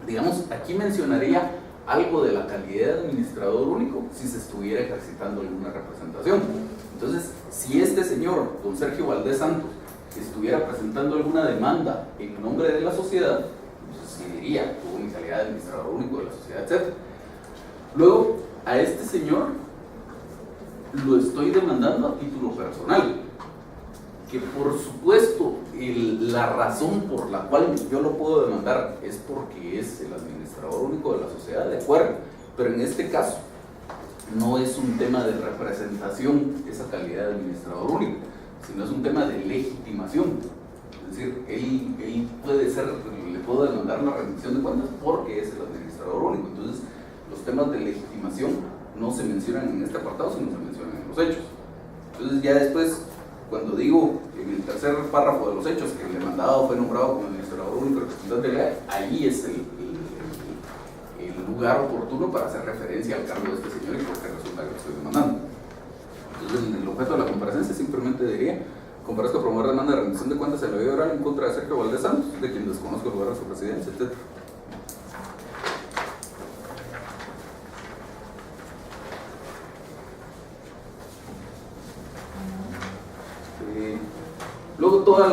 Digamos, aquí mencionaría algo de la calidad de administrador único si se estuviera ejercitando alguna representación. Entonces, si este señor, don Sergio Valdés Santos, estuviera presentando alguna demanda en nombre de la sociedad, entonces sí diría, tuvo mi calidad de administrador único de la sociedad, etc. Luego, a este señor lo estoy demandando a título personal. Que por supuesto la razón por la cual yo lo puedo demandar es porque es el administrador único de la sociedad, de acuerdo, pero en este caso no es un tema de representación, esa calidad de administrador único, sino es un tema de legitimación. Es decir, él puede ser, le puedo demandar la rendición de cuentas porque es el administrador único. Entonces, los temas de legitimación no se mencionan en este apartado, sino se mencionan en los hechos. Entonces, ya después, cuando digo en el tercer párrafo de los hechos que el demandado fue nombrado como administrador único representante legal, ahí es el lugar oportuno para hacer referencia al cargo de este señor y por qué resulta que lo estoy demandando. Entonces, el objeto de la comparecencia simplemente diría: comparezco a promover demanda de rendición de cuentas en la vía oral en contra de Sergio Valdés Santos, de quien desconozco el lugar de su residencia, etc. Luego toda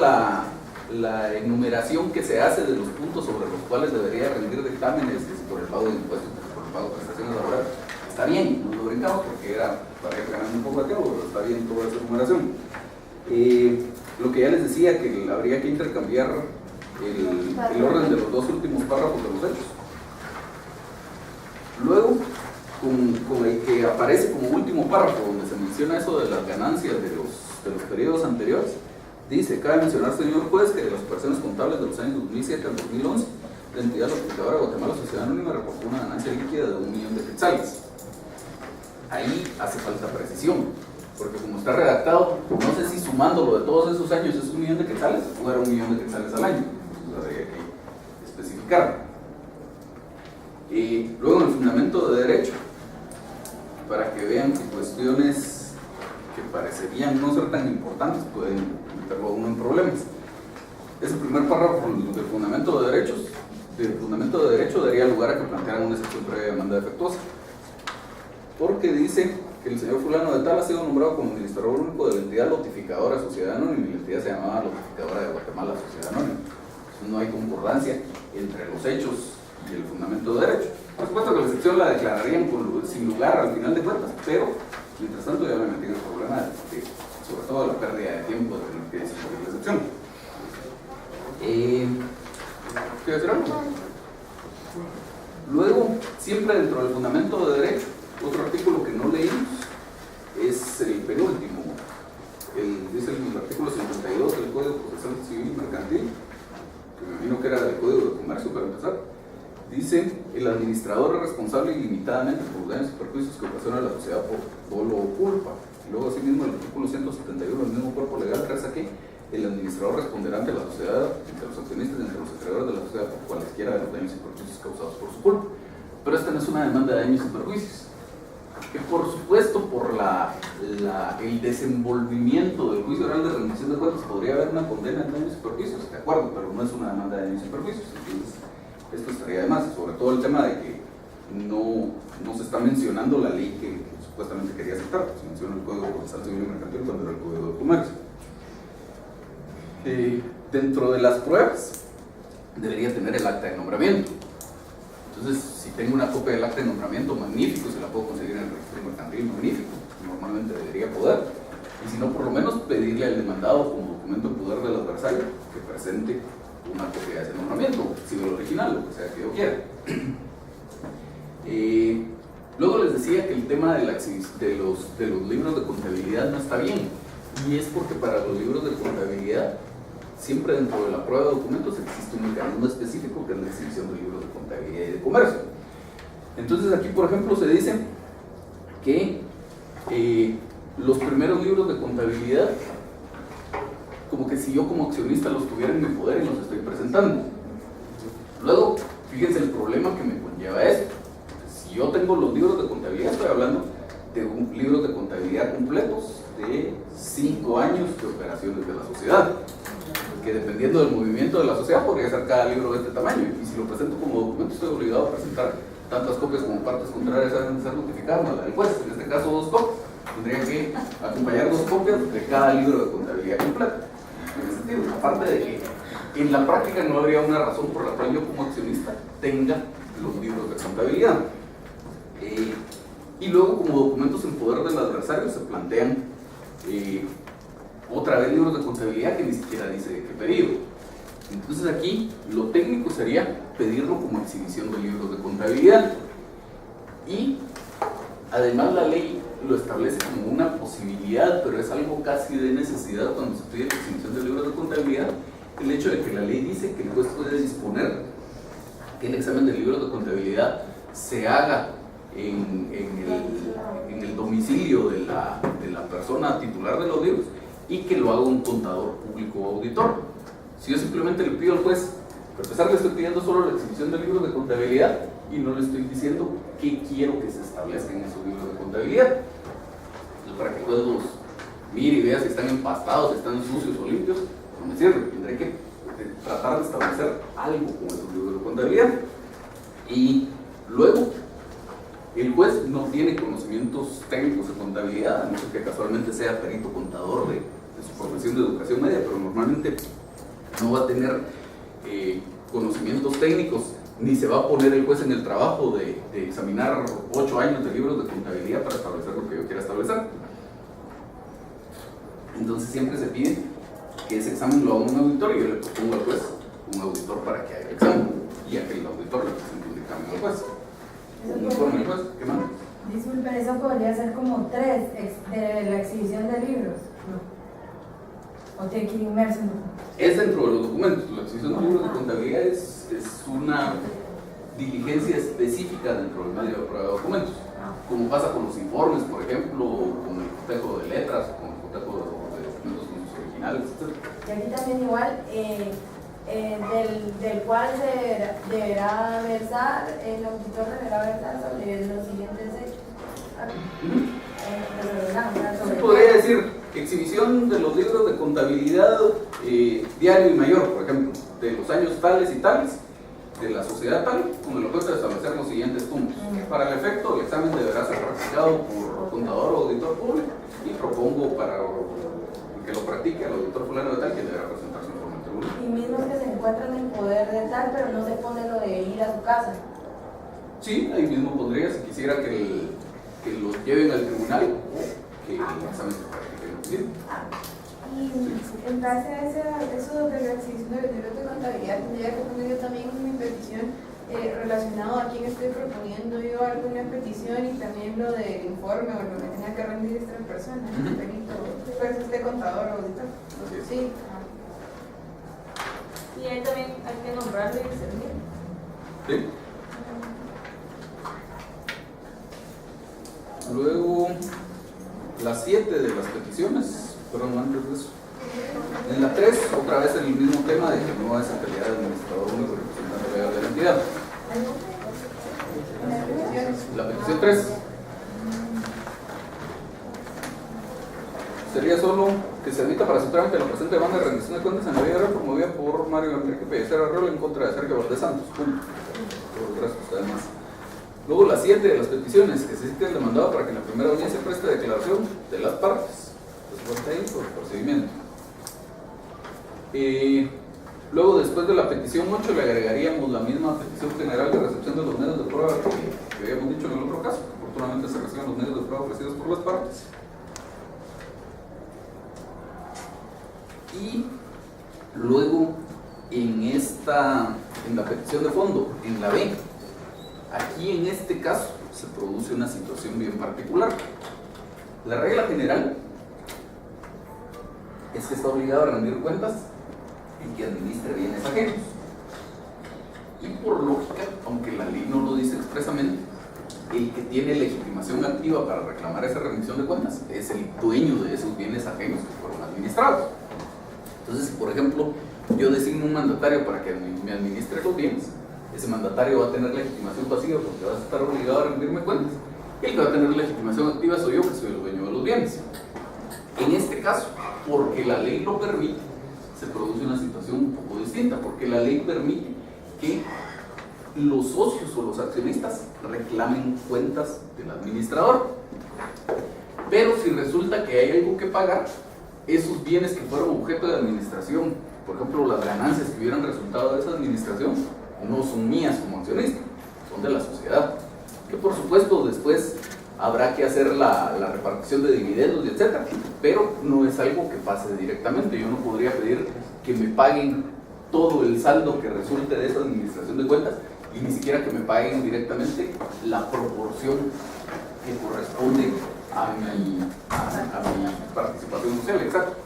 la enumeración que se hace de los puntos sobre los cuales debería rendir dictámenes, que si por el pago de impuestos, que si por el pago de prestaciones laborales, está bien, no lo brincamos porque era para ir ganando un poco de tiempo, pero está bien toda esa enumeración. Lo que ya les decía, que habría que intercambiar el orden de los dos últimos párrafos de los hechos. Luego, con el que aparece como último párrafo, donde se menciona eso de las ganancias de los periodos anteriores, dice: cabe mencionar, señor juez, que de las operaciones contables de los años 2007 al 2011, la entidad notificadora de Guatemala Sociedad Anónima reportó una ganancia líquida de 1 millón de quetzales. Ahí hace falta precisión, porque como está redactado, no sé si sumándolo de todos esos años es 1 millón de quetzales o era 1 millón de quetzales al año. Entonces habría que especificar. Y luego en el fundamento de derecho, para que vean que cuestiones que parecerían no ser tan importantes pueden meterlo a uno en problemas. Ese primer párrafo del fundamento de derechos, del fundamento de derecho, daría lugar a que plantearan una excepción previa de demanda defectuosa, porque dice que el señor fulano de tal ha sido nombrado como administrador único de la entidad notificadora Sociedad Anónima, y la entidad se llamaba Notificadora de Guatemala Sociedad Anónima. Entonces no hay concordancia entre los hechos y el fundamento de derecho. Por supuesto que la excepción la declararían sin lugar al final de cuentas, pero mientras tanto ya me metí en el problema de, sobre todo, la pérdida de tiempo de tener que decidir la excepción. ¿Qué decir algo? Luego, siempre dentro del fundamento de derecho, otro artículo que no leímos es el penúltimo. Dice el artículo 52 del Código Procesal Civil y Mercantil, que me imagino que era del Código de Comercio para empezar. Dice: el administrador es responsable ilimitadamente por daños y perjuicios que ocasiona a la sociedad por dolo o culpa. Y luego, asimismo, el artículo 171 del mismo cuerpo legal reza que el administrador responderá ante la sociedad, entre los accionistas y entre los acreedores de la sociedad por cualesquiera de los daños y perjuicios causados por su culpa. Pero esta no es una demanda de daños y perjuicios, que por supuesto por el desenvolvimiento del juicio oral de rendición de cuentas podría haber una condena en daños y perjuicios, de acuerdo, pero no es una demanda de daños y perjuicios. Entonces, esto estaría de más, sobre todo el tema de que no se está mencionando la ley que supuestamente quería aceptar. Se menciona el Código Procesal Civil y Mercantil cuando era el Código de Comercio. Dentro de las pruebas debería tener el acta de nombramiento. Entonces, si tengo una copia del acta de nombramiento, magnífico. Si la puedo conseguir en el registro mercantil, magnífico. Normalmente debería poder. Y si no, por lo menos pedirle al demandado como documento en poder del adversario que presente una copia de ese nombramiento, si el original, lo que sea que yo quiera. Luego les decía que el tema de los libros de contabilidad no está bien, y es porque para los libros de contabilidad siempre dentro de la prueba de documentos existe un mecanismo específico que es la exhibición de libros de contabilidad y de comercio. Entonces aquí, por ejemplo, se dice que los primeros libros de contabilidad, como que si yo como accionista los tuviera en mi poder y los estoy presentando. Luego, fíjense el problema que me conlleva esto. Si yo tengo los libros de contabilidad, estoy hablando de libros de contabilidad completos de 5 años de operaciones de la sociedad, que dependiendo del movimiento de la sociedad podría ser cada libro de este tamaño, y si lo presento como documento estoy obligado a presentar tantas copias como partes contrarias deben ser notificadas a la del juez. En este caso 2 copias, tendría que acompañar 2 copias de cada libro de contabilidad completa. En ese sentido, aparte de que en la práctica no habría una razón por la cual yo como accionista tenga los libros de contabilidad. Y luego, como documentos en poder del adversario, se plantean otra vez libros de contabilidad que ni siquiera dice de qué periodo. Entonces aquí lo técnico sería pedirlo como exhibición de libros de contabilidad, y Además, la ley lo establece como una posibilidad, pero es algo casi de necesidad cuando se pide la exhibición de libros de contabilidad, el hecho de que la ley dice que el juez puede disponer que el examen de libros de contabilidad se haga en el domicilio de la persona titular de los libros y que lo haga un contador público o auditor. Si yo simplemente le pido al juez, a pesar de que estoy pidiendo solo la exhibición de libros de contabilidad y no le estoy diciendo qué quiero que se establezca en esos libros de contabilidad, entonces, para que el juez los mire y vea si están empastados, si están sucios o limpios, no me sirve. Tendré que tratar de establecer algo con esos libros de contabilidad. Y luego, el juez no tiene conocimientos técnicos de contabilidad, a no ser que casualmente sea perito contador de su profesión de educación media, pero normalmente no va a tener conocimientos técnicos, ni se va a poner el juez en el trabajo de examinar 8 años de libros de contabilidad para establecer lo que yo quiera establecer. Entonces siempre se pide que ese examen lo haga un auditor y yo le propongo al juez un auditor para que haga el examen y a que el auditor le presente un dictamen al juez. Un informe al juez, ¿qué más? Disculpe, eso podría ser como 3 de la exhibición de libros, ¿no? O tiene que ir inmerso en Es dentro de los documentos. La exhibición de libros de contabilidad es una diligencia específica dentro del medio de prueba de documentos, como pasa con los informes, por ejemplo, con el cotejo de letras, con el cotejo de documentos con sus originales, etc. Y aquí también igual, del cual se deberá versar, el auditor deberá versar sobre los siguientes hechos. Se podría decir exhibición de los libros de contabilidad diario y mayor, por ejemplo, de los años tales y tales, de la sociedad tal, con el objeto de establecer los siguientes puntos. Para el efecto, el examen deberá ser practicado por contador o auditor público y propongo para que lo practique el auditor fulano de tal que deberá presentar su informe ante el tribunal. Y mismos que se encuentran en poder de tal, pero no se pone lo de ir a su casa. Sí, ahí mismo pondría, si quisiera que los lleven al tribunal o que el examen se practique. Y en base a eso de la exhibición de los libros de contabilidad, tendría que poner yo también mi petición relacionado a quién estoy proponiendo yo alguna petición y también lo del informe o lo que tenga que rendir esta persona, el perito, pues este contador o auditor. Sí. Y ahí también hay que nombrarlo y servir. ¿Sí? Luego, las 7 de las peticiones fueron antes de eso. En la 3, otra vez el mismo tema de que no es en calidad de administrador único representante legal de la entidad. La petición 3 sería solo que se admita para su trámite la presente demanda de rendición de cuentas en la vía promovida por Mario Enrique Pellecer Arreola en contra de Sergio Valdés Santos. Punto. Por otras cosas más. Luego la 7 de las peticiones que se cita el demandado para que en la primera audiencia preste declaración de las partes. Por procedimiento. Luego, después de la petición 8, le agregaríamos la misma petición general de recepción de los medios de prueba que habíamos dicho en el otro caso. Afortunadamente se reciben los medios de prueba ofrecidos por las partes. Y luego, en la petición de fondo, en la B, aquí en este caso se produce una situación bien particular. La regla general es que está obligado a rendir cuentas y que administre bienes ajenos. Y por lógica, aunque la ley no lo dice expresamente, el que tiene legitimación activa para reclamar esa rendición de cuentas es el dueño de esos bienes ajenos que fueron administrados. Entonces, si por ejemplo yo designo un mandatario para que me administre los bienes, ese mandatario va a tener legitimación pasiva porque va a estar obligado a rendirme cuentas, y el que va a tener legitimación activa soy yo, que soy el dueño de los bienes. En este caso, porque la ley lo permite, se produce una situación un poco distinta, porque la ley permite que los socios o los accionistas reclamen cuentas del administrador. Pero si resulta que hay algo que pagar, esos bienes que fueron objeto de administración, por ejemplo las ganancias que hubieran resultado de esa administración, no son mías como accionista, son de la sociedad, que por supuesto después habrá que hacer la repartición de dividendos y etcétera, pero no es algo que pase directamente. Yo no podría pedir que me paguen todo el saldo que resulte de esa administración de cuentas y ni siquiera que me paguen directamente la proporción que corresponde a mi participación social, exacto.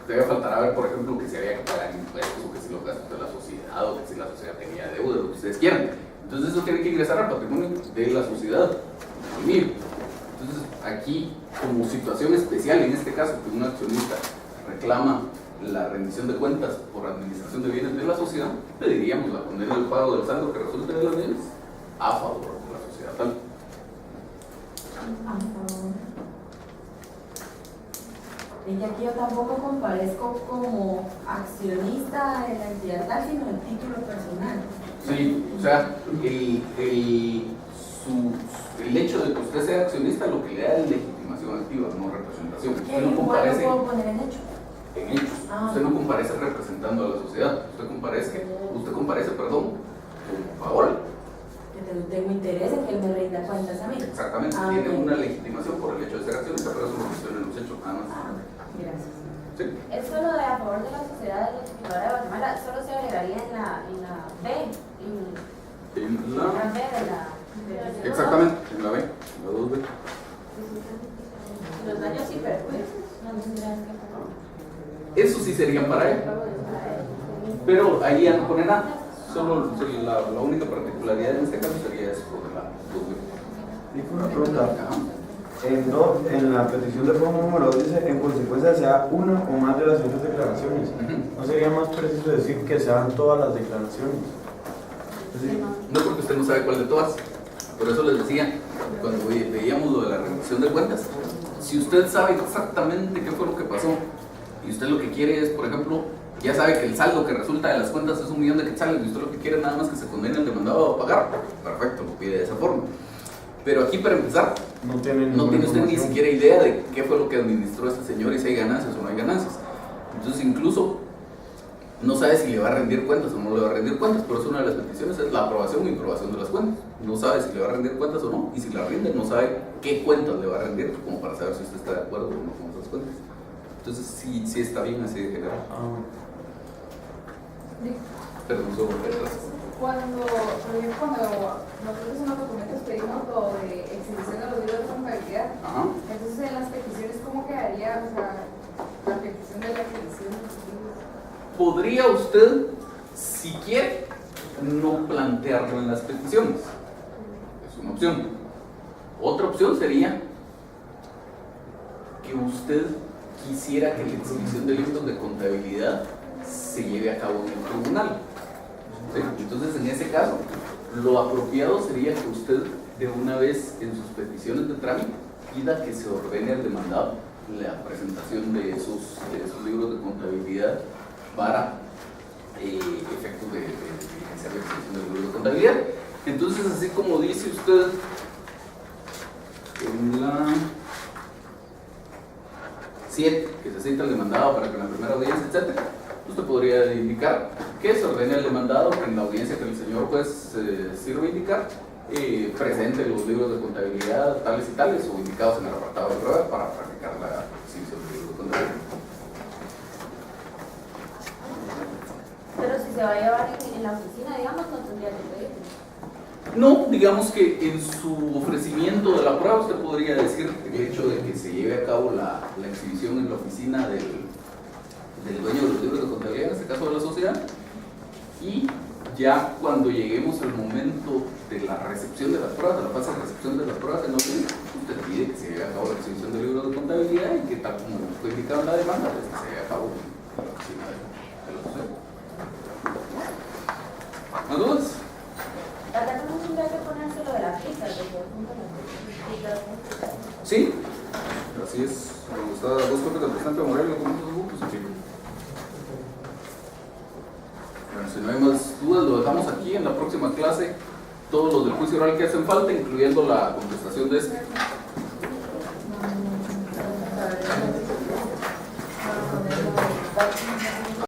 Debe faltará ver, por ejemplo, que si había que pagar impuestos o que si los gastos de la sociedad o que si la sociedad tenía deuda, lo que ustedes quieran. Entonces eso tiene que ingresar al patrimonio de la sociedad, al mío. Entonces aquí, como situación especial, en este caso, que un accionista reclama la rendición de cuentas por administración de bienes de la sociedad, pediríamos la condena del pago del saldo que resulte de los bienes a favor de la sociedad tal. Y aquí yo tampoco comparezco como accionista de la entidad tal, sino el título personal. Sí, o sea, el hecho de que usted sea accionista lo que le da es legitimación activa, no representación. Usted no comparece ¿Cuál lo puedo poner en hecho? en hechos. Usted no comparece representando a la sociedad. Usted comparece, como Paola. Que tengo interés en que él me rinda cuentas a mí. Exactamente. Tiene una legitimación por el hecho de ser accionista, pero eso no menciona en los hechos, nada más. Gracias. Sí. Eso lo de a favor de la sociedad de la Titular de Guatemala solo se agregaría en la B. En la... La B de la... Exactamente, en la B, en la 2B. Los daños y perjuicios. Eso sí serían para él. Pero ahí ya no pone nada. Solo la única particularidad en este caso sería eso, por la 2B. Y una pregunta. En la petición de fondo número 2 dice, en consecuencia sea una o más de las siguientes declaraciones. ¿No sería más preciso decir que sean todas las declaraciones? No, porque usted no sabe cuál de todas. Por eso les decía, cuando veíamos lo de la rendición de cuentas, si usted sabe exactamente qué fue lo que pasó y usted lo que quiere es, por ejemplo, ya sabe que el saldo que resulta de las cuentas es 1.000.000 de quetzales y usted lo que quiere nada más que se condene al demandado a pagar, perfecto, lo pide de esa forma. Pero aquí, para empezar, no tiene usted ni siquiera idea de qué fue lo que administró este señor y si hay ganancias o no hay ganancias. Entonces, incluso no sabe si le va a rendir cuentas o no le va a rendir cuentas. Por eso una de las peticiones es la aprobación o improbación de las cuentas. No sabe si le va a rendir cuentas o no, y si la rinde, no sabe qué cuentas le va a rendir, como para saber si usted está de acuerdo o no con esas cuentas. Entonces, sí está bien así de general. Perdón, solo Cuando nosotros en los documentos pedimos lo de exhibición de los libros de contabilidad, entonces en las peticiones, ¿cómo quedaría, o sea, la petición de la exhibición de los libros? Podría usted, si quiere, no plantearlo en las peticiones. Es una opción. Otra opción sería que usted quisiera que la exhibición de libros de contabilidad se lleve a cabo en el tribunal. ¿Sí? Entonces, en ese caso, lo apropiado sería que usted de una vez en sus peticiones de trámite pida que se ordene al demandado la presentación de esos libros de contabilidad para efectos de diligenciar la exhibición de libros de contabilidad. Entonces, así como dice usted en la 7, que se cita el demandado para que en la primera audiencia, etc., usted podría indicar que se ordene al demandado que en la audiencia que el señor juez sirve indicar presente los libros de contabilidad tales y tales o indicados en el apartado de prueba para practicar la exhibición de libros de contabilidad. Pero si se va a llevar en la oficina, digamos, no tendría que pedirlo. No, digamos que en su ofrecimiento de la prueba usted podría decir el hecho de que se lleve a cabo la exhibición en la oficina del dueño de los libros de contabilidad, en este caso de la sociedad, y ya cuando lleguemos al momento de la recepción de las pruebas, de la fase de recepción de las pruebas en la oficina, usted pide que se lleve a cabo la exhibición de libros de contabilidad y que tal como fue indicado en la demanda, pues que se lleve a cabo en la oficina de la sociedad. ¿Más dudas? Acá no tendría que ponerse lo de la pizza, Sí, así es. Cuando está 2 copias del presidente Morel, con esos grupos, sí. Bueno, si no hay más dudas, lo dejamos aquí. En la próxima clase, todos los del juicio oral que hacen falta, incluyendo la contestación de este.